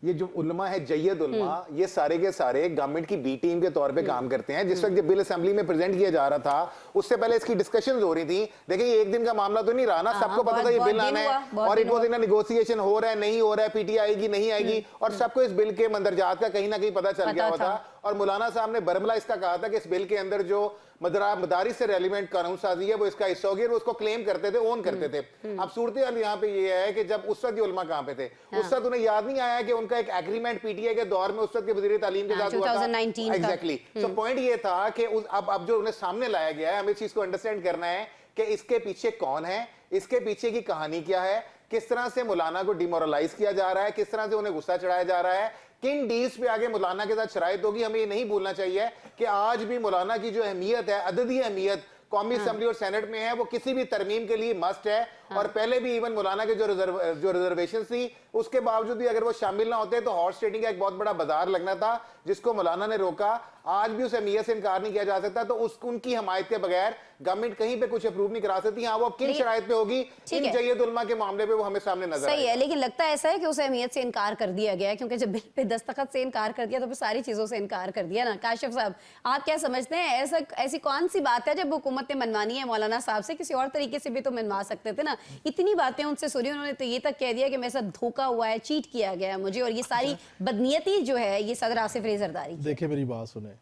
ये जो उलमा है, जय्यद उलमा, ये सारे के सारे गवर्नमेंट की बी टीम के तौर पे काम करते हैं। जिस वक्त जब बिल असेंबली में प्रेजेंट किया जा रहा था, उससे पहले इसकी डिस्कशंस हो रही थी। देखिए, ये एक दिन का मामला तो नहीं रहा ना, सबको पता था ये बिल आना है और इट वाज इन नेगोशिएशन, हो रहा है नहीं हो रहा है, पीटीआई आएगी नहीं आएगी, और सबको इस बिल के मंदरजात का कहीं ना कहीं पता चल गया हुआ था। और मौलाना साहब ने बरमला इसका कहा था कि इस बिल के अंदर जो मदारिस से रेलिवेंट कानून साजी है वो इसका हिस्सा होगी, और वो उसको क्लेम करते थे, ओन करते थे। अब सूरत हाल यहाँ पे ये है कि जब उस वक्त उलमा कहाँ पे थे, उस वक्त उन्हें याद नहीं आया कि उनका एक एग्रीमेंट पीटीआई के दौर में उस वक्त के वजीर तालीम के साथ हुआ था। 2019 एग्जैक्टली। तो पॉइंट ये था कि अब जो उन्हें सामने लाया गया है, हमें इस चीज को अंडरस्टैंड करना है कि इसके पीछे कौन है, इसके पीछे की कहानी क्या है, किस तरह से मौलाना को डिमोरलाइज किया जा रहा है, किस तरह से उन्हें गुस्सा चढ़ाया जा रहा है, किन डील्स पे आगे मौलाना के साथ शरायत होगी। हमें ये नहीं भूलना चाहिए कि आज भी मौलाना की जो अहमियत है, अददी अहमियत कौमी असेंबली और सेनेट में है, वो किसी भी तरमीम के लिए मस्ट है। और पहले भी इवन मौलाना के जो रिजर्वेशन थी, उसके बावजूद भी अगर वो शामिल ना होते तो हॉर्स ट्रेडिंग का एक बहुत बड़ा बाजार लगना था, जिसको मौलाना ने रोका। आज भी उस अहमियत से इनकार नहीं किया जा सकता। तो उनकी हमायत के बगैर गवर्नमेंट कहीं पे कुछ अप्रूव नहीं करा सकती। हाँ, वो किन शराइत पे होगी, इन जय्यद उलमा के मामले पे वो हमें सामने नजर सही है, लेकिन लगता है ऐसा है कि उस अहमियत से इनकार कर दिया गया है, क्योंकि जब बिल पे दस्तखत से इनकार कर दिया तो फिर सारी चीजों से इनकार कर दिया ना। काशिफ साहब, आप क्या समझते हैं, ऐसी कौन सी बात है जब हुकूमत ने मनवानी है मौलाना साहब से? किसी और तरीके से भी तो मनवा सकते थे ना। इतनी बातें उनसे सुनी, उन्होंने तो ये तक कह दिया कि मेरे साथ धोखा हुआ है, चीट किया गया है मुझे, और ये सारी बदनीयती जो है ये सदर आसिफ अली जरदारी। देखिए, मेरी बात सुने,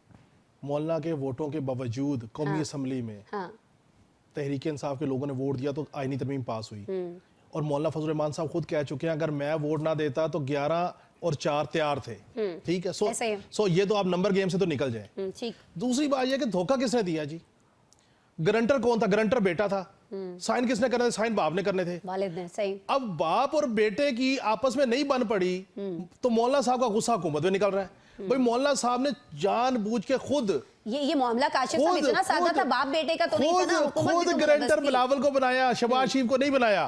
मौलाना के वोटों के बावजूद कौमी असम्बली में तहरीक इंसाफ के लोगों ने वोट दिया तो आईनी तरमीम पास हुई। और मौलाना फजल रहमान साहब खुद कह चुके हैं, अगर मैं वोट ना देता तो 11 और 4 तैयार थे, ठीक है। ऐसा ही है। सो ये तो आप नंबर गेम से तो निकल जाए। ठीक। दूसरी बात यह कि धोखा किसने दिया जी? गारंटर कौन था? गारंटर बेटा था। साइन किसने करने थे? साइन बाप ने करने थे। वालिद ने, सही। अब बाप और बेटे की आपस में नहीं बन पड़ी तो मौलाना साहब का गुस्सा हुकूमत में निकल रहा है। भाई मौलाना साहब ने जानबूझ के खुद ये मामला काशिफ साहब इतना सादा था, बाप बेटे का तो नहीं था ना, हुकूमत भी खुद तो गारंटर जबरदस्ती। बिलावल को बनाया, शहबाज शरीफ को नहीं बनाया।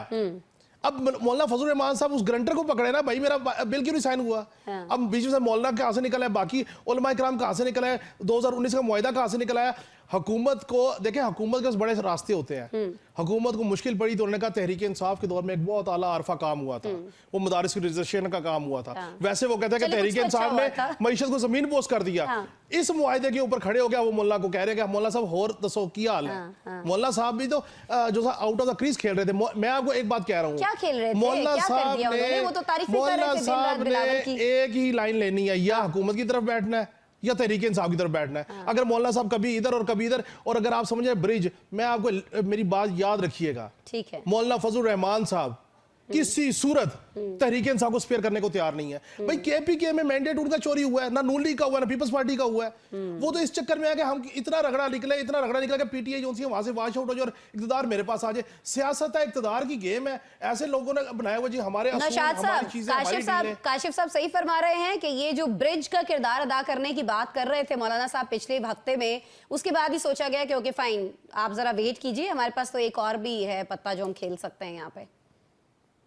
अब मौलाना फजल रहमान साहब उस गारंटर को पकड़े ना, भाई मेरा बिल क्यों नहीं साइन हुआ? अब बीच में से मौलाना कहां से निकला है, बाकी उलमा इकराम कहां से निकला है, 2019 का मुआहिदा कहां से निकला है? हुकूमत को देखें, हुकूमत के बड़े रास्ते होते हैं। हुकूमत को मुश्किल पड़ी तो उन्होंने कहा तहरीक इंसाफ के दौर में एक बहुत आला अरफा काम हुआ था, वो मदारिस की रजिस्ट्रेशन का काम हुआ था। वैसे वो कहते हैं कि तहरीक इंसाफ ने मईशत को जमीन पोस्ट कर दिया। इस मुआहिदे के ऊपर खड़े हो गया वो मुल्ला को कह रहे हैं कि मौलाना साहब और दसो क्या हाल है। मौलाना साहब भी तो जो आउट ऑफ द क्रीज खेल रहे थे। मैं आपको एक बात कह रहा हूँ, क्या खेल रहे थे? मौलाना क्या कर साहब दिया उन्होंने? वो तो तारीफ ही कर रहे थे दिन रात बिलावल की। एक ही लाइन लेनी है, या हुकूमत की तरफ बैठना है या तहरीक इंसाफ की तरफ बैठना है। अगर मौलाना साहब कभी इधर और कभी इधर, और अगर आप समझे ब्रिज, मैं आपको मेरी बात याद रखिएगा, ठीक है, मौलाना फजल रहमान साहब किसी सूरत तहरीक इंसाफ को स्पेयर करने को तैयार नहीं है। भाई केपीके में मैंडेट उनका चोरी हुआ है, ना नून लीग का हुआ है, ना पीपल्स पार्टी का हुआ है। वो तो इस चक्कर में है कि हम इतना रगड़ा निकला कि पीटीआई जो वहां से वॉश आउट हो जाए और इक़्तिदार मेरे पास आ जाए। सियासत है, इक़्तिदार की गेम है, ऐसे लोगों ने बनाया हुआ जी हमारे असूल, नौशाद हमारी साहब, चीजें, हमारी डीलें। काशिफ साहब सही फरमा रहे हैं कि ये जो ब्रिज का किरदार अदा करने की बात कर रहे थे मौलाना साहब पिछले हफ्ते में, उसके बाद ही सोचा गया कि ओके फाइन, आप जरा वेट कीजिए, हमारे पास तो एक और भी है पत्ता जो हम खेल सकते हैं यहाँ पे।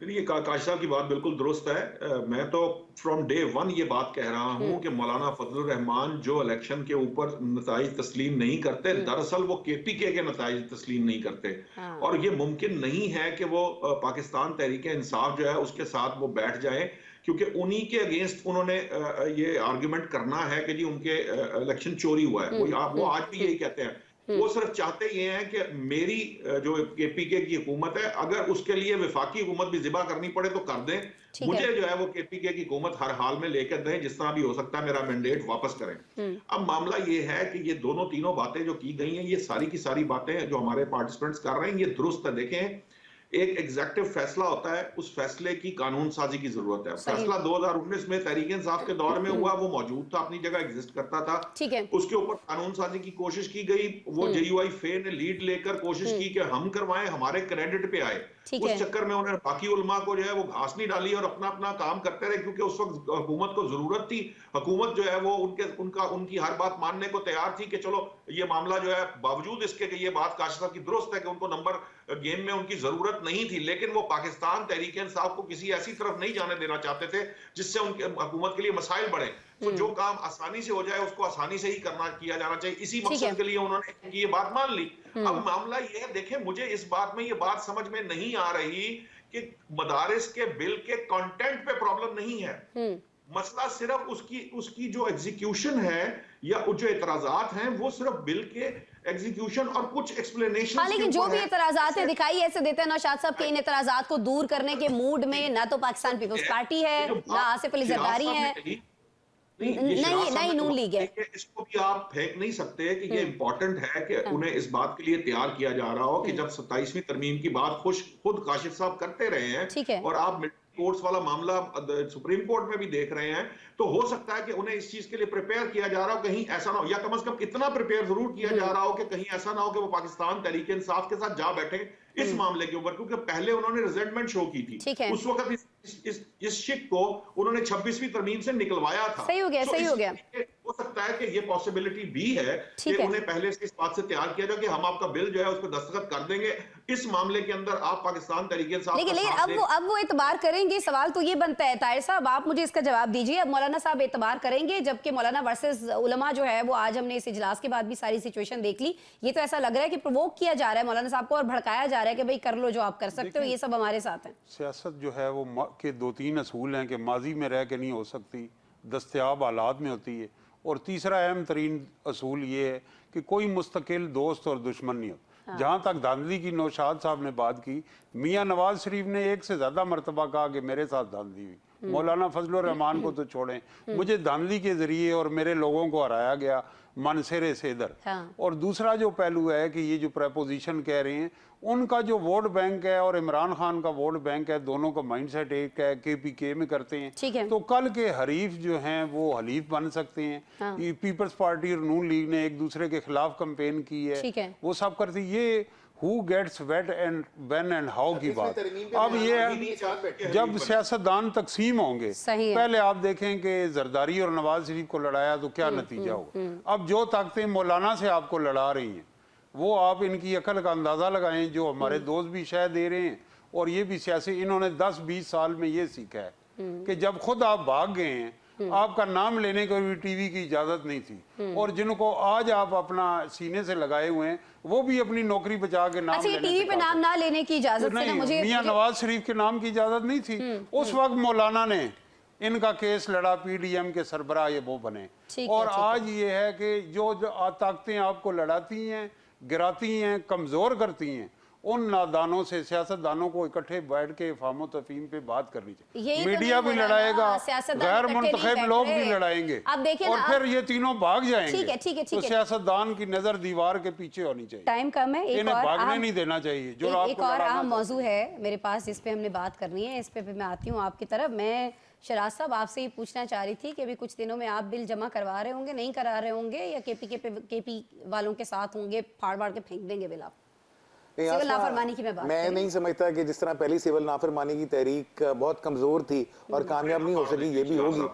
ये काश साहब की बात बिल्कुल दुरुस्त है। मैं तो फ्रॉम डे वन ये बात कह रहा हूं कि मौलाना फजल रहमान जो इलेक्शन के ऊपर नताइज तस्लीम नहीं करते, दरअसल वो केपीके के नताइज तस्लीम नहीं करते। और ये मुमकिन नहीं है कि वो पाकिस्तान तहरीक इंसाफ जो है उसके साथ वो बैठ जाए, क्योंकि उन्हीं के अगेंस्ट उन्होंने ये आर्ग्यूमेंट करना है कि जी उनके इलेक्शन चोरी हुआ है। वो आज भी यही कहते हैं। वो सिर्फ चाहते ये हैं कि मेरी जो केपीके की हुकूमत है, अगर उसके लिए वफाकी हुकूमत भी जिबा करनी पड़े तो कर दें, मुझे जो है वो केपीके की हुकूमत हर हाल में लेकर दें, जिस तरह भी हो सकता है मेरा मैंडेट वापस करें। अब मामला ये है कि ये दोनों तीनों बातें जो की गई हैं, ये सारी की सारी बातें जो हमारे पार्टिसिपेंट्स कर रहे हैं, ये दुरुस्त है। देखें, एक एग्जेक्टिव फैसला होता है, उस फैसले की कानून साजी की जरूरत है। फैसला 2019 में तहरीक इंसाफ के दौर में हुआ, वो मौजूद था, अपनी जगह एग्जिस्ट करता था। ठीक है। उसके ऊपर कानून साजी की कोशिश की गई। वो जेयूआई फे ने लीड लेकर कोशिश की कि हम करवाएं, हमारे क्रेडिट पे आए। उस चक्कर में उन्होंने बाकी उलमा को जो है वो घास नहीं डाली और अपना अपना काम करते रहे, क्योंकि उस वक्त हुकूमत को जरूरत थी। हुकूमत जो है वो उनकी हर बात मानने को तैयार थी कि चलो ये मामला जो है, बावजूद इसके कि ये बात काशिफ साहब की दुरुस्त है कि उनको नंबर गेम में उनकी जरूरत नहीं थी, लेकिन वो पाकिस्तान तहरीक इंसाफ को किसी ऐसी तरफ नहीं जाने देना चाहते थे जिससे उनके हुकूमत के लिए मसाइल बढ़े। तो जो काम आसानी से हो जाए उसको आसानी से ही किया जाना चाहिए। इसी मकसद के लिए उन्होंने ये बात मान ली। अब मामला ये है, देखें, मुझे इस बात में ये बात समझ में नहीं आ रही कि मदारिस के बिल के कंटेंट पे प्रॉब्लम नहीं है। मसला सिर्फ उसकी जो एग्जीक्यूशन है या जो एतराजात हैं वो सिर्फ बिल के एग्जीक्यूशन और कुछ एक्सप्लेनेशन। हाँ, लेकिन जो भी एतराजात है दिखाई ऐसे देते हैं नौशाद साहब के इन एतराजात को दूर करने के मूड में ना तो पाकिस्तान पीपल्स पार्टी है, ना आसिफ अली जरदारी है, नहीं नून लीग है। इसको भी आप फेंक नहीं सकते कि ये इंपॉर्टेंट है कि उन्हें इस बात के लिए तैयार किया जा रहा हो कि जब 27वीं तरमीम की बात खुद काशिफ साहब करते रहे हैं और आप कोर्ट्स वाला मामला सुप्रीम कोर्ट में भी देख रहे हैं, तो हो सकता है कि उन्हें इस चीज के लिए प्रिपेयर किया जा रहा हो, कहीं ऐसा ना हो, या कम से कम इतना प्रिपेयर जरूर किया जा रहा हो कि कहीं ऐसा ना हो कि वो पाकिस्तान तहरीक इंसाफ के साथ जा बैठे इस मामले के ऊपर, क्योंकि पहले उन्होंने रिजेंटमेंट शो की थी। उस वक्त इस शिक को उन्होंने 26वीं तरमीम से निकलवाया था। सही हो गया। हो सकता है कि ये पॉसिबिलिटी भी है कि उन्हें पहले से इस बात से तैयार किया जाए कि हम आपका बिल जो है उस पर दस्तखत कर देंगे, इस मामले के अंदर आप पाकिस्तान तरीके से। लेकिन अब वो एतबार करेंगे। सवाल तो ये बनता है ताहिर साहब, आप मुझे इसका जवाब दीजिए, अब मौलाना साहब एतबार करेंगे जबकि मौलाना वर्सेस उलमा जो है वो आज हमने इस इजलास के बाद भी सारी सिचुएशन देख ली। ये तो ऐसा लग रहा है कि प्रोवोक किया जा रहा है मौलाना साहब को और भड़काया जा रहा है कि भाई कर लो जो आप कर सकते हो, ये सब हमारे साथ है। सियासत जो है वो के 2-3 असूल हैं कि माजी में रह के नहीं हो सकती, दस्तयाब हालात में होती है, और तीसरा अहम तरीन असूल ये है कि कोई मुस्तकिल दोस्त और दुश्मन नहीं होता। जहाँ तक धांधली की नौशाद साहब ने बात की, मियाँ नवाज शरीफ ने एक से ज़्यादा मरतबा कहा कि मेरे साथ धांधली हुई, मौलाना फजलुर रहमान को तो छोड़ें, मुझे धांधली के जरिए और मेरे लोगों को हराया गया मनसेरे से इधर। और दूसरा जो पहलू है कि ये जो प्रपोजिशन कह रहे हैं, उनका जो वोट बैंक है और इमरान खान का वोट बैंक है, दोनों का माइंडसेट एक है, केपीके में करते हैं। तो कल के हरीफ जो हैं वो हलीफ बन सकते हैं। ये पीपल्स पार्टी और नून लीग ने एक दूसरे के खिलाफ कैंपेन की है, वो सब करती। ये who gets what and when and how की बात अब ये है, जब सियासतदान तकसीम होंगे, पहले आप देखें कि जरदारी और नवाज शरीफ को लड़ाया तो क्या नतीजा होगा। अब जो ताकतें मौलाना से आपको लड़ा रही हैं, वो आप इनकी अकल का अंदाजा लगाएं, जो हमारे दोस्त भी शायद दे रहे हैं। और ये भी सियासी, इन्होंने 10-20 साल में ये सीखा है कि जब खुद आप भाग गए हैं, आपका नाम लेने को भी टीवी की इजाजत नहीं थी। और जिनको आज आप अपना सीने से लगाए हुए हैं, वो भी अपनी नौकरी बचा के नाम लेने टीवी पे नाम ना लेने की इजाजत नहीं, मियां नवाज शरीफ के नाम की इजाजत नहीं थी। उस वक्त मौलाना ने इनका केस लड़ा, पीडीएम के सरबराह ये वो बने। और आज ये है कि जो ताकतें आपको लड़ाती हैं, गिराती हैं, कमजोर करती हैं, उन नादानों से, सियासतदानों को इकट्ठे बैठ के फामो तफीम पे बात करनी चाहिए। मीडिया भी लड़ाएगा, गैर मुंतखब लोग भी लड़ाएंगे, और फिर ये तीनों भाग जाएंगे। तो सियासतदान की नजर दीवार के पीछे होनी चाहिए। टाइम कम है, इन्हें भागने नहीं देना चाहिए। जो एक और अहम मौजू है मेरे पास, जिस पे हमने बात करनी है, इस पे मैं आती हूँ आपकी तरफ। मैं शराज साहब आपसे ये पूछना चाह रही थी कि अभी कुछ दिनों में आप बिल जमा करवा रहे होंगे, नहीं करा रहे होंगे, या केपी वालों के साथ होंगे, फाड़ के फेंक देंगे बिल आप? सिविल नाफरमानी की मैं नहीं समझता कि जिस तरह पहली सिविल नाफरमानी की तहरीक बहुत कमजोर थी और कामयाब नहीं हो सकी, ये भी होगी।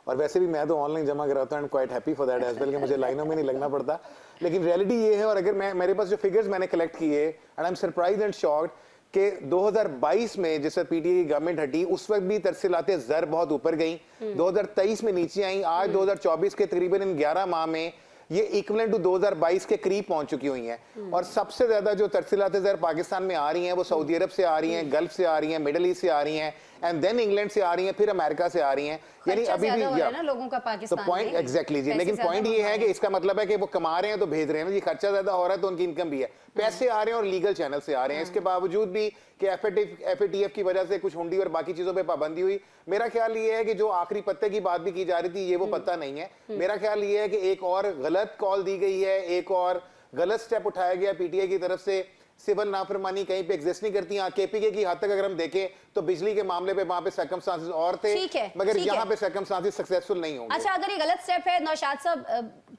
और वैसे भी मैं तो ऑनलाइन जमा कराता हूं, quite happy for that as well, कि मुझे लाइनों में नहीं लगना पड़ता। लेकिन रियलिटी ये है, और अगर मेरे पास जो फिगर्स मैंने कलेक्ट किए, and I am surprised and shocked कि 2022 में जिस वक्त पीटीआई की गवर्नमेंट हटी, उस वक्त भी तरसीलातें ज़र बहुत ऊपर गई, 2023 में नीचे आई, आज 2024 के तकरीबन इन 11 माह में ये इक्विवेलेंट टू 2022 के करीब पहुंच चुकी हुई हैं। और सबसे ज्यादा जो तरसीलातें ज़र पाकिस्तान में आ रही हैं, वो सऊदी अरब से आ रही हैं, गल्फ से आ रही हैं, मिडिल ईस्ट से आ रही हैं, एंड देन इंग्लैंड से आ रही हैं, फिर अमेरिका से आ रही हैं। यानी अभी भी ना लोगों का पाकिस्तान तो पॉइंट एग्जैक्टली जी, लेकिन पॉइंट ये है कि इसका मतलब है कि वो कमा रहे हैं तो भेज रहे हैं ना जी, खर्चा ज्यादा हो रहा है तो उनकी इनकम भी है, पैसे आ रहे हैं और लीगल चैनल से आ रहे हैं। इसके बावजूद भी कि एफएटीएफ की वजह से कुछ हुंडी और बाकी चीजों पे पाबंदी हुई। मेरा ख्याल ये है कि जो आखिरी पत्ते की बात भी की जा रही थी, ये वो पत्ता नहीं है। मेरा ख्याल ये है कि एक और गलत कॉल दी गई है, एक और गलत स्टेप उठाया गया पीटीआई की तरफ से। सिविल नाफरमानी कहीं पे एग्जिस्ट नहीं करती। केपीके की हद तक अगर हम देखें तो बिजली के मामले पे वहां पे सर्कमस्टांसेस और थे, मगर यहाँ पे सर्कमस्टांसेस सक्सेसफुल नहीं होंगे। अच्छा, अगर ये गलत स्टेप है, नौशाद साहब,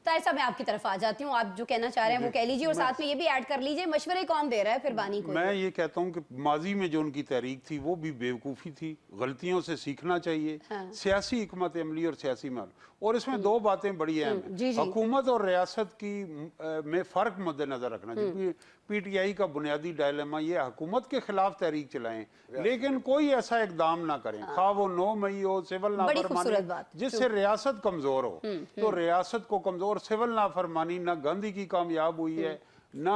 ताहिर साहब, मैं आपकी तरफ आ जाती हूँ, आप जो कहना चाह रहे हैं वो कह लीजिए, और साथ में ये भी ऐड कर लीजिए, मशवरे कौन दे रहा है फिर बानी को? मैं ये कहता हूँ कि माजी में जो उनकी तहरीक थी वो भी बेवकूफ़ी थी, गलतियों से सीखना चाहिए। सियासी हिकमत अमली और सियासी माल, और इसमें दो बातें बड़ी अहम हैं। हुकूमत और रियासत की में फ़र्क मद्देनजर रखना चाहिए। पीटीआई का बुनियादी डायलेमा ये हुकूमत के खिलाफ तहरीक चलाएं, लेकिन कोई ऐसा इकदाम ना करें, खा वो 9 मई हो, सिविल नाफरमानी, जिससे रियासत कमजोर हो। तो रियासत को कमजोर, सिविल नाफरमानी ना गांधी की कामयाब हुई है ना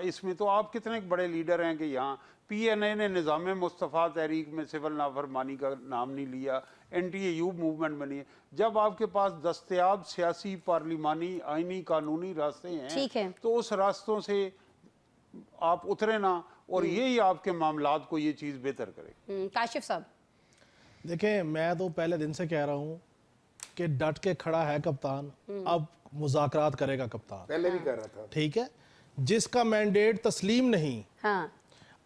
इसमें तो आप कितने बड़े लीडर हैं कि यहाँ पीएनए ने निज़ाम मुस्तफ़ा तहरीक में सिविल नाफरमानी का नाम नहीं लिया, एंटी-यूब मूवमेंट बनी है। जब आपके पास दस्तयाब सियासी, पार्लिमानी, आईनी, कानूनी रास्ते हैं, तो उस रास्तों से आप उतरे ना, और यही आपके मामलात को ये चीज़ बेहतर करे। काशिफ साहब, देखें, मैं तो पहले दिन से कह रहा हूँ कि डट के खड़ा है कप्तान, अब मुज़ाकरात करेगा कप्तान। पहले भी कर रहा था, ठीक है। जिसका मैंडेट तस्लीम नहीं,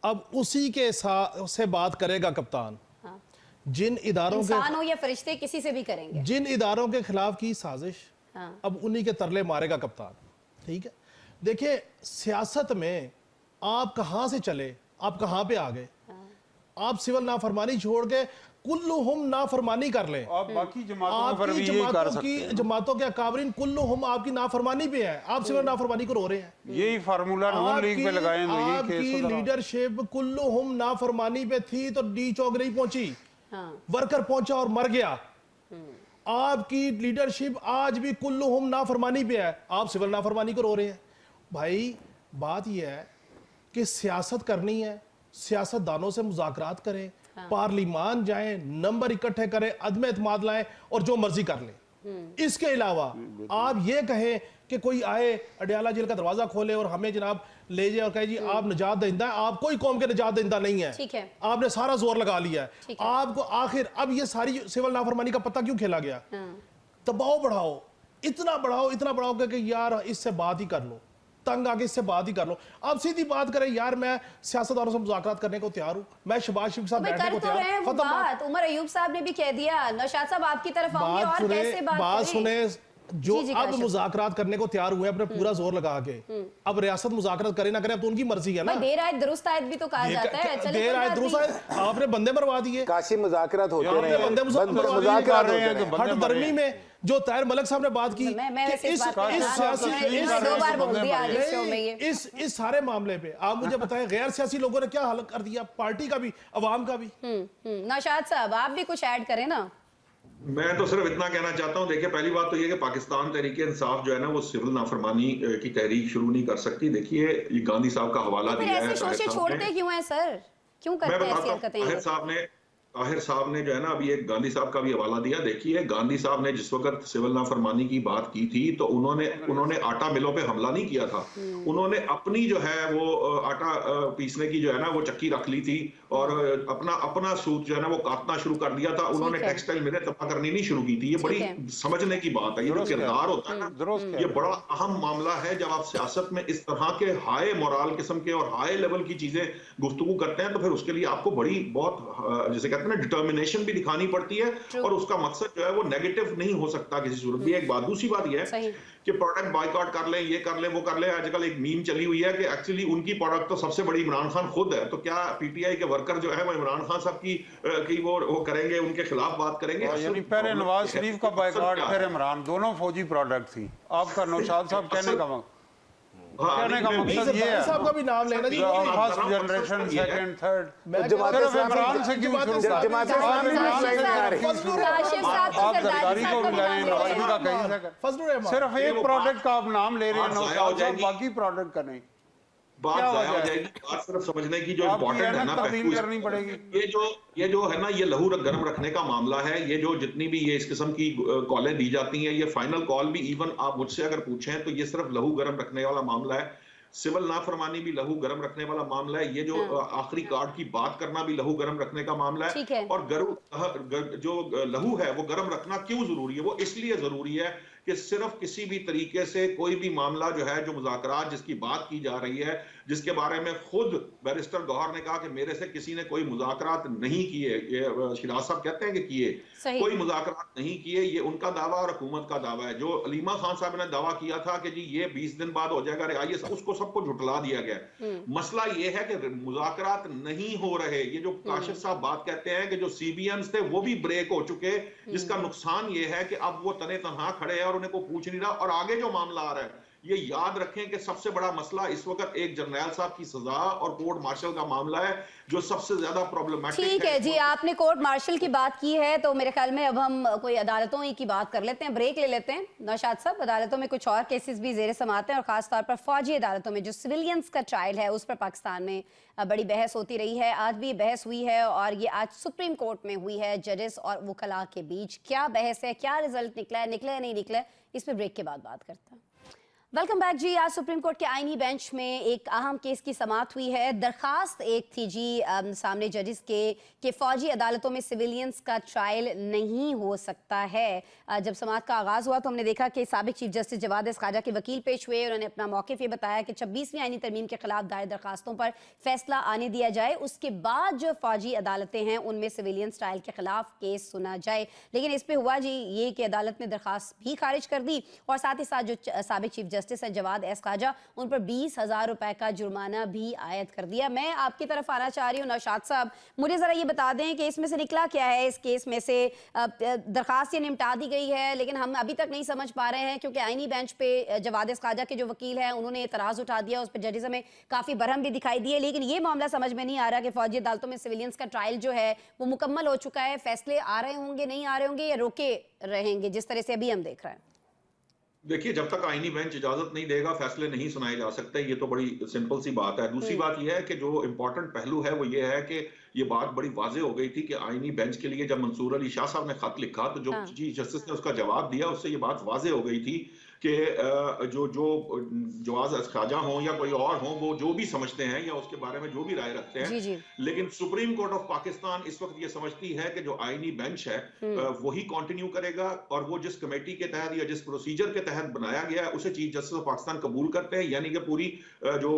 अब उसी के साथ से बात करेगा कप्तान। जिन इदारों के, इंसान हो या फरिश्ते, किसी से भी करेंगे, जिन इदारों के खिलाफ की साजिश, अब उन्हीं के तरले मारेगा कप्तान। ठीक है। देखिए, सियासत में आप कहां से चले, आप कहां पे आ गए। आप सिविल नाफरमानी छोड़ के कुल्लुहुम नाफरमानी कर लें, आप बाकी जमातों के अकाबरीन कुल्लुहुम आपकी नाफरमानी पे है, आप सिविल नाफरमानी को रो रहे हैं। यही फार्मूला नून लीग पे लगाएं तो ये आपकी लीडरशिप कुल्लुहुम नाफरमानी पे थी तो डी चौक नहीं पहुंची, वर्कर पहुंचा और मर गया। आपकी लीडरशिप आज भी कुल्लुहुम नाफरमानी पे है, आप सिविल नाफरमानी को रो रहे हैं। भाई, बात यह है कि सियासत करनी है, सियासतदानों से मुज़ाकरात करें, पार्लिमान जाएं, नंबर इकट्ठे करें, अदम एतमाद लाएं और जो मर्जी कर लें। इसके अलावा आप ये कहें कि कोई आए, अडयाला जेल का दरवाजा खोले और हमें जनाब ले जाए और कहे जी आप निजात दहिंदा है, आप कोई कौम के निजात दहिंदा नहीं है, ठीक है, आपने सारा जोर लगा लिया ठीक है, है। आपको आखिर अब ये सारी सिविल नाफरमानी का पता क्यों खेला गया? दबाव बढ़ाओ, इतना बढ़ाओ कि यार इससे बात ही कर लो, तंग आके इससे बात ही कर लो। आप सीधी बात करें, यार मैं सियासतदानों से मुज़ाकरात करने को तैयार हूं, मैं शहबाज शरीफ के साथ बैठने को तैयार हूं, खत्म बात। उमर अयूब साहब ने भी कह दिया, नौशाद साहब आपकी तरफ आऊंगी और कैसे बात सुने, जो जी, अब काशिफ। मुज़ाकरात करने को तैयार हुए अपने पूरा जोर लगा के, अब रियासत मुज़ाकरात करे ना करे, अब तो उनकी मर्जी है ना। देर आए दुरुस्त आयत भी तो कहा जाता है, चलिए देर कोई आए बात दुरुस्त नहीं। आए, आपने बंदे मरवा दिए, काशी मुज़ाकरात होते यहाँ रहे पे हैं, बंदे मुज़ाकरात होते रहे हैं। हट दरमी में जो ताहिर मलिक साहब ने बात की मैं कि वैसे इस बात पे सियासी दो बार बोल दिया आज इस शो में ये। इस सारे मामले पे आप मुझे बताएं, गैर सियासी लोगों ने क्या हाल कर दिया, पार्टी का भी, अवाम का भी। नौशाद साहब आप भी कुछ ऐड करें ना। मैं तो सिर्फ इतना कहना चाहता हूं, देखिए पहली बात तो ये कि पाकिस्तान तहरीक इंसाफ जो है ना वो सिविल नाफरमानी की तहरीक शुरू नहीं कर सकती। देखिए ये गांधी साहब का हवाला फिर दिया है ऐसे शोशे छोड़ते क्यों हैं सर, क्यों मैं करते हैं ऐसी बताता हूं, हरकतें? ताहिर साहब ने जो है ना अभी एक गांधी साहब का भी हवाला दिया। देखिए गांधी साहब ने जिस वक्त सिविल नाफरमानी की बात की थी तो उन्होंने आटा मिलों पे हमला नहीं किया था, उन्होंने अपनी जो है वो आटा पीसने की जो है ना वो चक्की रख ली थी और अपना सूत जो है ना वो काटना शुरू कर दिया था। उन्होंने टेक्सटाइल मिलें तबाह करनी नहीं शुरू की थी। ये बड़ी समझने की बात है, ये जो किरदार होता है ना ये बड़ा अहम मामला है। जब आप सियासत में इस तरह के हाई मोरल किस्म के और हाई लेवल की चीजें गुफ्तगू करते हैं तो फिर उसके लिए आपको बड़ी बहुत जैसे कहते हैं ना डिटर्मिनेशन भी दिखानी पड़ती है और उसका मकसद जो है वो नेगेटिव नहीं हो सकता किसी सूरत में। एक बात, दूसरी बात यह है कि प्रोडक्ट बायकॉट कर लें, ये कर लें, वो कर लें। आजकल एक मीम चली हुई है कि एक्चुअली उनकी प्रोडक्ट तो सबसे बड़ी इमरान खान खुद है, तो क्या पीटीआई के वर्कर जो है वो इमरान खान साहब की वो करेंगे, उनके खिलाफ बात करेंगे? यानी पहले नवाज शरीफ का बायकॉट फिर इमरान, दोनों फौजी प्रोडक्ट थी। आपका नौशाद साहब कहने का कहने का मकसद ये है साहब का भी नाम लेना जी, फर्स्ट जनरेशन सेकंड थर्ड जमात इमरान से क्यों शुरू जमात इस्लामी में आ रही है। काशिफ साहब तो आप सरदारी सरदारी को साहब का भी लाएं, नाम ले नवाजी रहे का हैं। कहीं से कर। फजलुर रहमान। सिर्फ एक प्रोडक्ट का आप नाम ले रहे हैं बात ज़ाया हो नौशाद साहब, जाएगी। बाकी प्रोडक्ट का नहीं। बात क्या ज़ाया हो वजह है? जाएगी। बात सिर्फ समझने की जो आपकी इम्पोर्टेंट है ना तब्दील पहलू करनी पड़ेगी। ये जो है ना ये लहू गर्म रखने का मामला है। ये जो जितनी भी ये इस किस्म की कॉलें दी जाती हैं, ये फाइनल कॉल भी इवन आप मुझसे अगर पूछें तो ये सिर्फ लहू गर्म रखने वाला मामला है। सिविल नाफरमानी भी लहू गर्म रखने वाला मामला है। ये जो आखिरी कार्ड की बात करना भी लहू गर्म रखने का मामला है। और जो लहू है वो गर्म रखना क्यों जरूरी है? वो इसलिए जरूरी है कि सिर्फ किसी भी तरीके से कोई भी मामला जो है, जो मुज़ाकरात जिसकी बात की जा रही है, जिसके बारे में खुद बैरिस्टर गौहर ने कहा कि मेरे से किसी ने कोई मुज़ाकरात नहीं किए, ये शिराज साहब कहते हैं कि किए, कोई मुज़ाकरात नहीं किए, ये उनका दावा और हुकूमत का दावा है। जो अलीमा खान साहब ने दावा किया था कि जी ये 20 दिन बाद हो जाएगा रिहाई, उसको सबको झुठला दिया गया। मसला ये है कि मुज़ाकरात नहीं हो रहे। ये जो काशिफ साहब बात कहते हैं कि जो सीबीएम्स थे वो भी ब्रेक हो चुके, जिसका नुकसान ये है कि अब वो तने तनहा खड़े हैं और उन्हें कोई पूछ नहीं रहा। और आगे जो मामला आ रहा है ये याद रखें कि सबसे बड़ा मसला इस वक्त एक जर्नैल साहब की सजा और कोर्ट मार्शल का मामला है जो सबसे ज्यादा प्रॉब्लमेटिक है। ठीक है जी, आपने कोर्ट मार्शल की बात की है तो मेरे ख्याल में अब हम कोई अदालतों ही की बात कर लेते हैं, ब्रेक ले लेते हैं। नौशाद साहब, अदालतों में कुछ और केसेस भी जेर समात हैं और खासतौर पर फौजी अदालतों में जो सिविलियंस का ट्रायल है उस पर पाकिस्तान में बड़ी बहस होती रही है। आज भी बहस हुई है और ये आज सुप्रीम कोर्ट में हुई है जजेस और वकला के बीच। क्या बहस है, क्या रिजल्ट निकला है, निकला है नहीं निकला है, इस पर ब्रेक के बाद बात करते हैं। वेलकम बैक जी। आज सुप्रीम कोर्ट के आईनी बेंच में एक अहम केस की समाअत हुई है। दरखास्त एक थी जी सामने जजेस के कि फौजी अदालतों में सिविलियंस का ट्रायल नहीं हो सकता है। जब समाअत का आगाज़ हुआ तो हमने देखा कि साबिक चीफ जस्टिस जवाद खाजा के वकील पेश हुए। उन्होंने अपना मौक़िफ़ ये बताया कि 26वीं आईनी तरमीम के खिलाफ दायर दरखास्तों पर फैसला आने दिया जाए, उसके बाद जो फौजी अदालतें हैं उनमें सिविलियंस ट्रायल के खिलाफ केस सुना जाए। लेकिन इस पर हुआ जी ये कि अदालत ने दरखास्त भी खारिज कर दी और साथ ही साथ जो साबिक चीफ जस्टिस है जवाद खाजा उन पर 20,000 रुपए का जुर्माना भी आयद कर दिया। मैं आपकी तरफ आना चाह रही हूँ नौशाद साहब, मुझे जरा ये बता दें कि इसमें से निकला क्या है। इस केस में से दरखास्त ये निपटा दी गई है लेकिन हम अभी तक नहीं समझ पा रहे हैं क्योंकि आईनी बेंच पे जवाद खाजा के जो वकील हैं उन्होंने एतराज उठा दिया, उस पर जजेस में काफी बरहम भी दिखाई दिए। लेकिन ये मामला समझ में नहीं आ रहा कि फौजी अदालतों में सिविलियंस का ट्रायल जो है वो मुकम्मल हो चुका है, फैसले आ रहे होंगे, नहीं आ रहे होंगे या रोके रहेंगे जिस तरह से अभी हम देख रहे हैं। देखिए जब तक आईनी बेंच इजाजत नहीं देगा फैसले नहीं सुनाए जा सकते, ये तो बड़ी सिंपल सी बात है। दूसरी बात यह है कि जो इंपॉर्टेंट पहलू है वो ये है कि ये बात बड़ी वाजे हो गई थी कि आईनी बेंच के लिए जब मंसूर अली शाह साहब ने खत लिखा तो जो चीफ जस्टिस ने उसका जवाब दिया उससे ये बात वाजे हो गई थी कि जो जो जवाज खाजा हो या कोई और हो, वो जो भी समझते हैं या उसके बारे में जो भी राय रखते हैं, जी। लेकिन सुप्रीम कोर्ट ऑफ पाकिस्तान इस वक्त ये समझती है कि जो आईनी बेंच है वही कंटिन्यू करेगा, और वो जिस कमेटी के तहत या जिस प्रोसीजर के तहत बनाया गया है उसे चीफ जस्टिस ऑफ पाकिस्तान कबूल करते हैं, यानी कि पूरी जो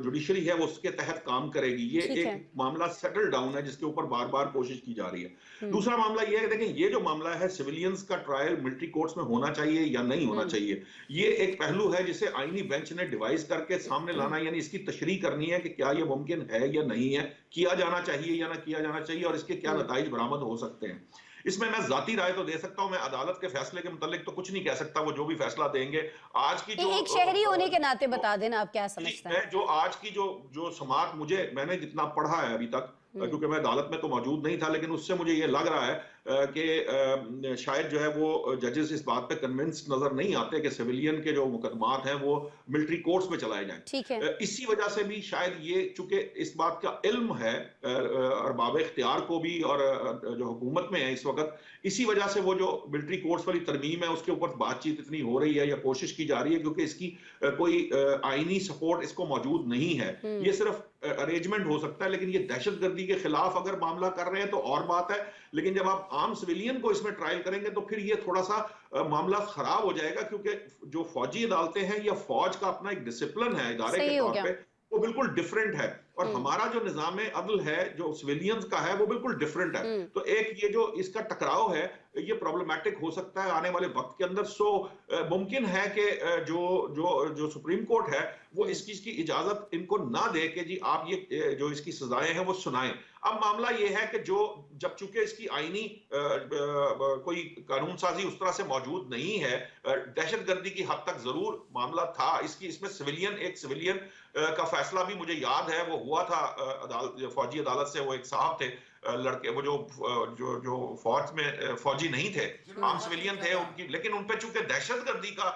जुडिशरी है वो उसके तहत काम करेगी। ये एक मामला सेटल डाउन है जिसके ऊपर बार बार कोशिश की जा रही है। दूसरा मामला ये है कि देखें, ये जो मामला है सिविलियंस का ट्रायल मिलिट्री कोर्ट्स में होना चाहिए या नहीं होना चाहिए, ये एक पहलू है जिसे आईनी बेंच ने डिवाइस करके सामने लाना, यानी इसकी तशरीह करनी है कि क्या ये मुमकिन है या नहीं है, किया जाना चाहिए या ना किया जाना चाहिए, और इसके क्या नताइज बरामद हो सकते हैं। इसमें मैं जाती राय तो दे सकता हूं, मैं अदालत के फैसले के मुतालिक तो कुछ नहीं कह सकता, वो जो भी फैसला देंगे। आज की जो एक शहरी होने के नाते बता देना आप क्या समझते हैं? जो आज की जो समात, मैंने जितना पढ़ा है अभी तक, क्योंकि मैं अदालत में तो मौजूद नहीं था, लेकिन उससे मुझे ये लग रहा है कि शायद जो है वो जजेस इस बात पे कन्विंस नजर नहीं आते कि सिविलियन के जो मुकदमात हैं वो मिलिट्री कोर्ट्स में चलाए जाएं। ठीक है। इसी वजह से भी शायद ये, चूंकि इस बात का इल्म है अरबाब इख्तियार को भी और जो हुकूमत में है इस वक्त, इसी वजह से वो जो मिलिट्री कोर्ट्स वाली तरमीम है उसके ऊपर बातचीत इतनी हो रही है या कोशिश की जा रही है, क्योंकि इसकी कोई आईनी सपोर्ट इसको मौजूद नहीं है। ये सिर्फ अरेंजमेंट हो सकता है, लेकिन ये दहशतगर्दी के खिलाफ अगर मामला कर रहे हैं तो और बात है, लेकिन जब आप आम सिविलियन को इसमें ट्रायल करेंगे तो फिर ये थोड़ा सा मामला खराब हो जाएगा, क्योंकि जो फौजी अदालतें हैं या फौज का अपना एक डिसिप्लिन है इदारे के तौर पे, वो बिल्कुल डिफरेंट है, और हमारा जो निजाम अदल है जो सिविलियंस का है वो बिल्कुल डिफरेंट है। तो एक ये जो इसका टकराव है ये प्रॉब्लमेटिक हो सकता है आने वाले वक्त के अंदर। सो मुमकिन है कि जो सुप्रीम कोर्ट है वो इस चीज की इजाजत इनको ना दे कि जी आप ये जो इसकी सजाएं हैं वो सुनाएं। अब मामला ये है कि जब चूंकि इसकी आईनी कोई कानून साजी उस तरह से मौजूद नहीं है, दहशतगर्दी की हद तक जरूर मामला था इसमें एक सिविलियन का फैसला भी मुझे याद है, वो हुआ था फौजी अदालत से। वो एक साहब थे लड़के, वो जो फौज में फौजी नहीं थे, आम सिविलियन थे उनकी, लेकिन उन पे चूंकि दहशतगर्दी का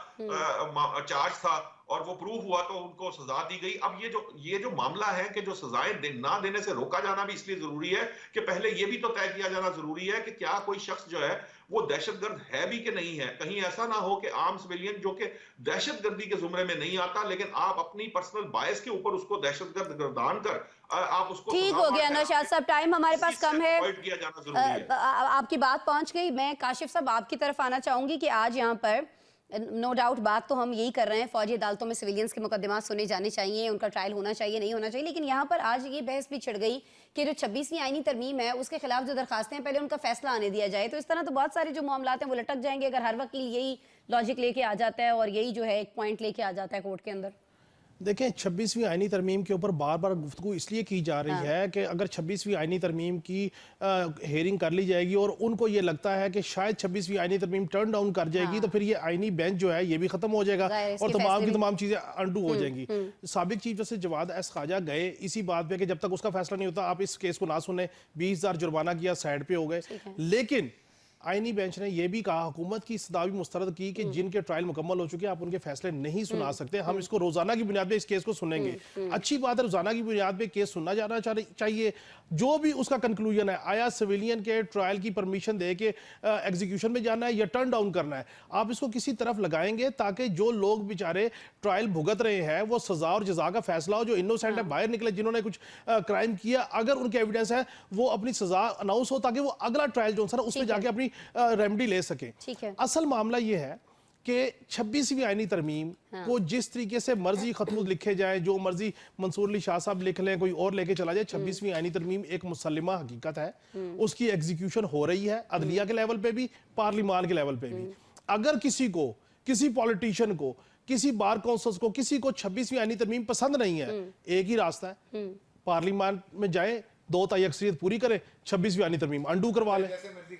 चार्ज था और वो प्रूव हुआ तो उनको सजा दी गई। अब ये जो मामला है कि जो सजाएं ना देने से रोका जाना भी इसलिए जरूरी है कि पहले ये भी तो तय किया जाना जरूरी है कि क्या कोई शख्स जो है वो दहशतगर्द है भी कि नहीं है। कहीं ऐसा ना हो कि आम सिविलियन जो कि दहशतगर्दी के जुमरे में नहीं आता, लेकिन आप अपनी पर्सनल बायस के ऊपर उसको दहशतगर्द गर्दान कर आप उसको। ठीक हो गया नौशाद साहब, टाइम हमारे पास कम है, किया जाना जरूरी है। आपकी बात पहुंच गई। मैं काशिफ साहब आपकी तरफ आना चाहूंगी कि आज यहाँ पर नो डाउट बात तो हम यही कर रहे हैं, फौजी अदालतों में सिविलियंस के मुकदमा सुने जाने चाहिए, उनका ट्रायल होना चाहिए, नहीं होना चाहिए, लेकिन यहाँ पर आज ये बहस भी छिड़ गई कि जो 26वीं आईनी तरमीम है उसके खिलाफ जो दरखास्तें हैं पहले उनका फैसला आने दिया जाए। तो इस तरह तो बहुत सारे जो मामलात हैं वो लटक जाएंगे अगर हर वकील यही लॉजिक लेके आ जाता है और यही जो है एक पॉइंट लेके आ जाता है कोर्ट के अंदर। देखें 26वीं आईनी तरमीम के ऊपर बार बार गुफ्तगू इसलिए की जा रही है कि अगर 26वीं आईनी तरमीम की हेयरिंग कर ली जाएगी और उनको ये लगता है कि शायद 26वीं आईनी तरमीम टर्न डाउन कर जाएगी तो फिर ये आईनी बेंच जो है ये भी खत्म हो जाएगा और तमाम की तमाम चीजें अनडू हो जाएंगी। साबिक चीफ जस्टिस जवाद एस खाजा गए इसी बात पे कि जब तक उसका फैसला नहीं होता आप इस केस को ना सुने, 20,000 जुर्माना किया, साइड पे हो गए। लेकिन आईनी बेंच ने यह भी कहा, हुकूमत की इस्तदा भी मुस्तरद की कि जिनके ट्रायल मुकम्मल हो चुके हैं आप उनके फैसले नहीं सुना सकते, हम इसको रोजाना की बुनियाद पे इस केस को सुनेंगे। अच्छी बात है, रोजाना की बुनियाद पे केस सुनना जाना चाहिए, जो भी उसका कंक्लूजन है। आया सिविलियन के ट्रायल की परमिशन दे के एग्जीक्यूशन में जाना है या टर्न डाउन करना है, आप इसको किसी तरफ लगाएंगे ताकि जो लोग बेचारे ट्रायल भुगत रहे हैं वो सजा और जजा का फैसला हो, जो इनोसेंट है बाहर निकले, जिन्होंने कुछ क्राइम किया, अगर उनके एविडेंस है वो अपनी सजा अनाउंस हो ताकि वो अगला ट्रायल जो है उसमें जाके अपनी रेमेडी ले सके। असल मामला ये है कि 26वीं आईनी तरमीम को जिस तरीके से मर्जी खतमूद लिखे जाए, जो मर्जी मंसूर अली शाह साहब लिख लें, कोई और लेके चला जाए, 26वीं आईनी तरमीम एक मुसल्लिमा हकीकत है, उसकी एग्जीक्यूशन हो रही है अदलिया के लेवल पे भी, पार्लिमान के लेवल पे भी। अगर किसी पॉलिटिशियन को, किसी बार काउंसिल्स को, किसी को 26वीं आईनी तरमीम पसंद नहीं है, एक ही रास्ता है, पार्लियामेंट में जाए, 2/3 अक्सरियत पूरी करे, 26वीं आईनी तरमीम अंडू करवा ले,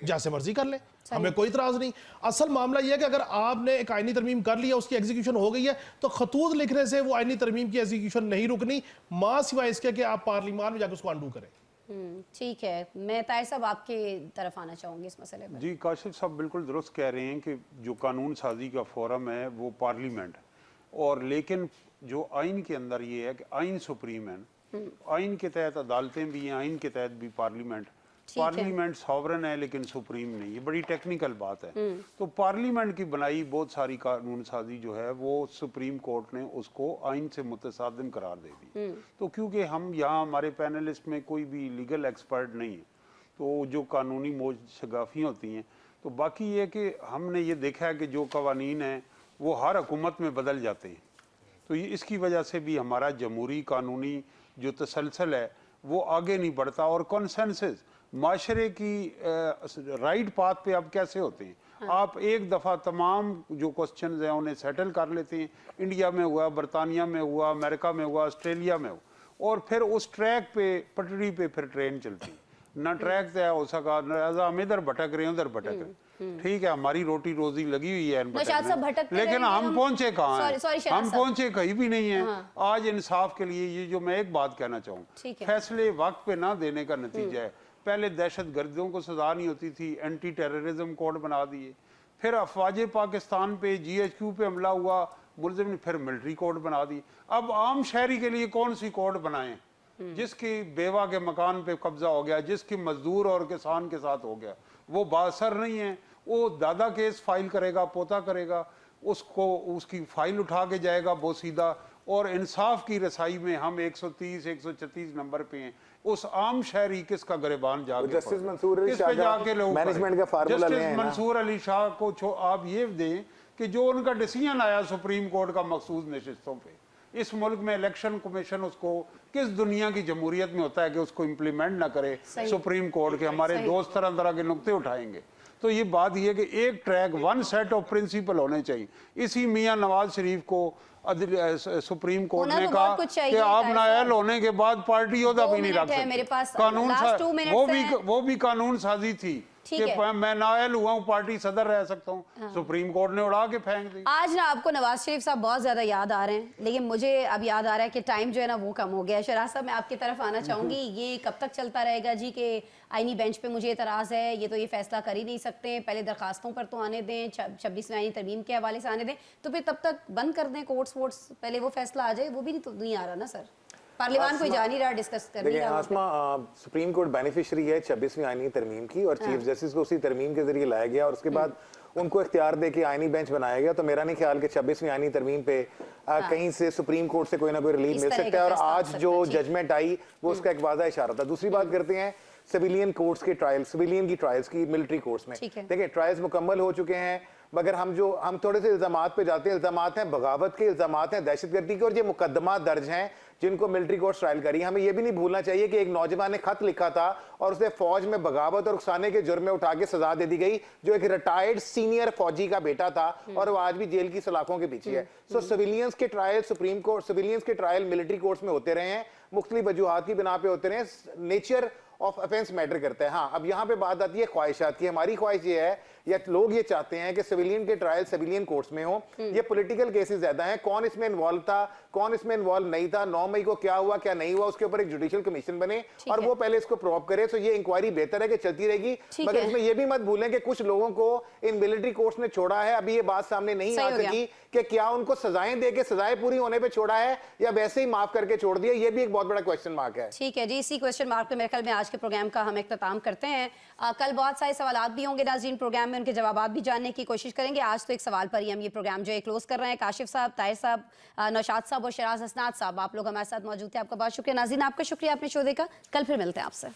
जैसे मर्जी कर ले, हमें कोई इतराज नहीं। असल मामला यह है कि अगर आपने एक आईनी तरमीम कर लिया, उसकी एग्जीक्यूशन हो गई है, तो खतूत लिखने से वो आईनी तरमीम की एग्जीक्यूशन नहीं रुकनी, मां सिवाय इसके कि आप पार्लियामेंट में जाकर उसको अंडू करें। ठीक है, मैं ताहिर साहब आपके तरफ आना चाहूंगी इस मसले पर। जी, काशिफ साहब बिल्कुल दुरुस्त कह रहे हैं कि जो कानून साजी का फोरम है वो पार्लियामेंट, और लेकिन जो आइन के अंदर ये है कि आइन सुप्रीम है, आइन के तहत अदालतें भी हैं, आइन के तहत भी पार्लियामेंट, पार्लियामेंट सॉवरन है लेकिन सुप्रीम नहीं, ये बड़ी टेक्निकल बात है। तो पार्लियामेंट की बनाई बहुत सारी कानून साजी जो है वो सुप्रीम कोर्ट ने उसको आइन से मुतसादिम करार दे दी। तो क्योंकि हम यहाँ हमारे पैनलिस्ट में कोई भी लीगल एक्सपर्ट नहीं है, तो जो कानूनी मौज शगाफी होती हैं, तो बाकी ये कि हमने ये देखा है कि जो कवानीन हैं वो हर हुकूमत में बदल जाते हैं। तो ये इसकी वजह से भी हमारा जमहूरी कानूनी जो तसलसल है वो आगे नहीं बढ़ता, और कॉन्सेंसस माशरे की राइट पाथ पे अब कैसे होते हैं। आप एक दफ़ा तमाम जो क्वेश्चन हैं उन्हें सेटल कर लेते हैं, इंडिया में हुआ, बरतानिया में हुआ, अमेरिका में हुआ, ऑस्ट्रेलिया में हुआ, और फिर उस ट्रैक पे पटड़ी पे फिर ट्रेन चलती, ना ट्रैक तय हो सका, न हम इधर भटक रहे हैं उधर भटक रहे हैं। ठीक है, हमारी रोटी रोजी लगी हुई है लेकिन हम पहुंचे कहाँ हैं? हम पहुंचे कहीं भी नहीं है। आज इंसाफ के लिए ये जो मैं एक बात कहना चाहूँ, फैसले वक्त पे ना देने का नतीजा है। पहले दहशत गर्दियों को सजा नहीं होती थी, एंटी टेररिज्म कोड बना दिए, फिर अफवाज पाकिस्तान पे GHQ पे हमला हुआ, मुलजिम ने फिर मिलिट्री कोड बना दी। अब आम शहरी के लिए कौन सी कोड बनाएं? जिसकी बेवा के मकान पे कब्जा हो गया, जिसकी मजदूर और किसान के साथ हो गया, वो बासर नहीं है। वो दादा केस फाइल करेगा, पोता करेगा, उसको उसकी फाइल उठा के जाएगा वो सीधा, और इंसाफ की रसाई में हम 130 136 नंबर पे हैं। उस आम शहरी किसका गिरबान जाके जस्टिस मंसूर अली किस पे जाके लोग मैनेजमेंट का फार्मूला ले जस्टिस मंसूर अली शाह को आप ये दें कि जो उनका डिसीजन आया सुप्रीम कोर्ट का मखसूस नशिस्तों पे, इस मुल्क में इलेक्शन कमीशन उसको किस दुनिया की जमहूरियत में होता है कि उसको इम्प्लीमेंट ना करे सुप्रीम कोर्ट के। हमारे दोस्त तरह तरह के नुक्ते उठाएंगे। तो ये बात ये कि एक track, one set of principle होने चाहिए। इसी मियां नवाज शरीफ को सुप्रीम कोर्ट ने कहा कि आप नायल होने के बाद पार्टी ओहदा भी नहीं रख सकते। कानून वो भी कानून साजी थी कि मैं नायल हुआ हूँ, पार्टी सदर रह सकता हूँ। सुप्रीम कोर्ट ने उड़ा के फेंक दी। आज ना आपको नवाज शरीफ साहब बहुत ज्यादा याद आ रहे हैं, लेकिन मुझे अब याद आ रहा है कि टाइम जो है ना वो कम हो गया। शराज साहब, मैं आपकी तरफ आना चाहूंगी, ये कब तक चलता रहेगा जी कि आईनी बेंच पे मुझे एतराज है, ये तो ये फैसला कर ही नहीं सकते, पहले दरखास्तों पर तो आने दें, 26वीं आईनी तरमीम के हवाले से आने दें, तो फिर तब तक बंद कर दें कोर्ट्स वोट्स, पहले वो फैसला आ जाए? वो भी नहीं आ रहा ना सर, पार्लियामान कोई जा नहीं रहा, डिस्कस कर नहीं रहा। आसमा सुप्रीम कोर्ट बेनिफिशियरी है 26वीं आईनी तरमीम की, और चीफ जस्टिस को उसी तरमीम के जरिए लाया गया और उसके बाद उनको इख्तियार दे के आईनी बेंच बनाया गया। तो मेरा नहीं ख्याल कि 26वीं आईनी तरमीम पे कहीं से सुप्रीम कोर्ट से कोई ना कोई रिलीफ मिल सकता है, और आज जो जजमेंट आई वो उसका एक वाज़ा इशारा था। दूसरी बात करते हैं सिविलियन कोर्ट्स के ट्रायल, सिविलियन की ट्रायल्स की मिलिट्री कोर्ट्स में। देखिए ट्रायल्स मुकम्मल हो चुके हैं, मगर हम थोड़े से इल्जामात पे जाते हैं। इल्जामात हैं बगावत के, इल्जामात हैं दहशतगर्दी के, और ये मुकदमा दर्ज हैं जिनको मिलिट्री कोर्ट ट्रायल करी। हमें ये भी नहीं भूलना चाहिए कि एक नौजवान ने खत लिखा था और उसे फौज में बगावत और उकसाने के जुर्म में उठा के सजा दे दी गई, जो एक रिटायर्ड सीनियर फौजी का बेटा था और वो आज भी जेल की सलाखों के पीछे है। सो सिविलियंस के ट्रायल सुप्रीम कोर्ट, सिविलियंस के ट्रायल मिलिट्री कोर्ट्स में होते रहे हैं, मुख्तलिफ वजूहात की बिना पे होते रहे, नेचर ऑफ ऑफेंस मैटर करता है। हाँ, अब यहाँ पे बात आती है ख्वाहिशात की। हमारी ख्वाहिश ये है या लोग ये चाहते हैं कि सिविलियन के ट्रायल सिविलियन कोर्ट्स में हो। ये पॉलिटिकल केसेस ज्यादा हैं, कौन इसमें इन्वॉल्व था, कौन इसमें इन्वॉल्व नहीं था, 9 मई को क्या हुआ क्या नहीं हुआ, उसके ऊपर एक जुडिशियल कमीशन बने और वो पहले इसको प्रोब करे। तो ये इंक्वायरी बेहतर है कि चलती रहेगी, मगर इसमें ये भी मत भूलें कि कुछ लोगों को इन मिलिट्री कोर्ट्स ने छोड़ा है। अभी ये बात सामने नहीं आ सकी कि क्या उनको सजाएं दे के सजाएं पूरी होने पे छोड़ा है या वैसे ही माफ करके छोड़ दिया, ये भी एक बहुत बड़ा क्वेश्चन मार्क है। ठीक है जी, इसी क्वेश्चन मार्क पे मेरे ख्याल में आज के प्रोग्राम का हम इख्तिताम करते हैं। कल बहुत सारे सवालात भी होंगे नाज़रीन प्रोग्राम में, उनके जवाब भी जानने की कोशिश करेंगे। आज तो एक सवाल पर ही हम ये प्रोग्राम जो है क्लोज कर रहे हैं। काशिफ साहब, ताहिर साहब, नौशाद साहब और शराज हसनात साहब, आप लोग हमारे साथ मौजूद थे, आपका बहुत शुक्रिया। नाज़रीन आपका शुक्रिया, आपने शो देखा। कल फिर मिलते हैं आपसे।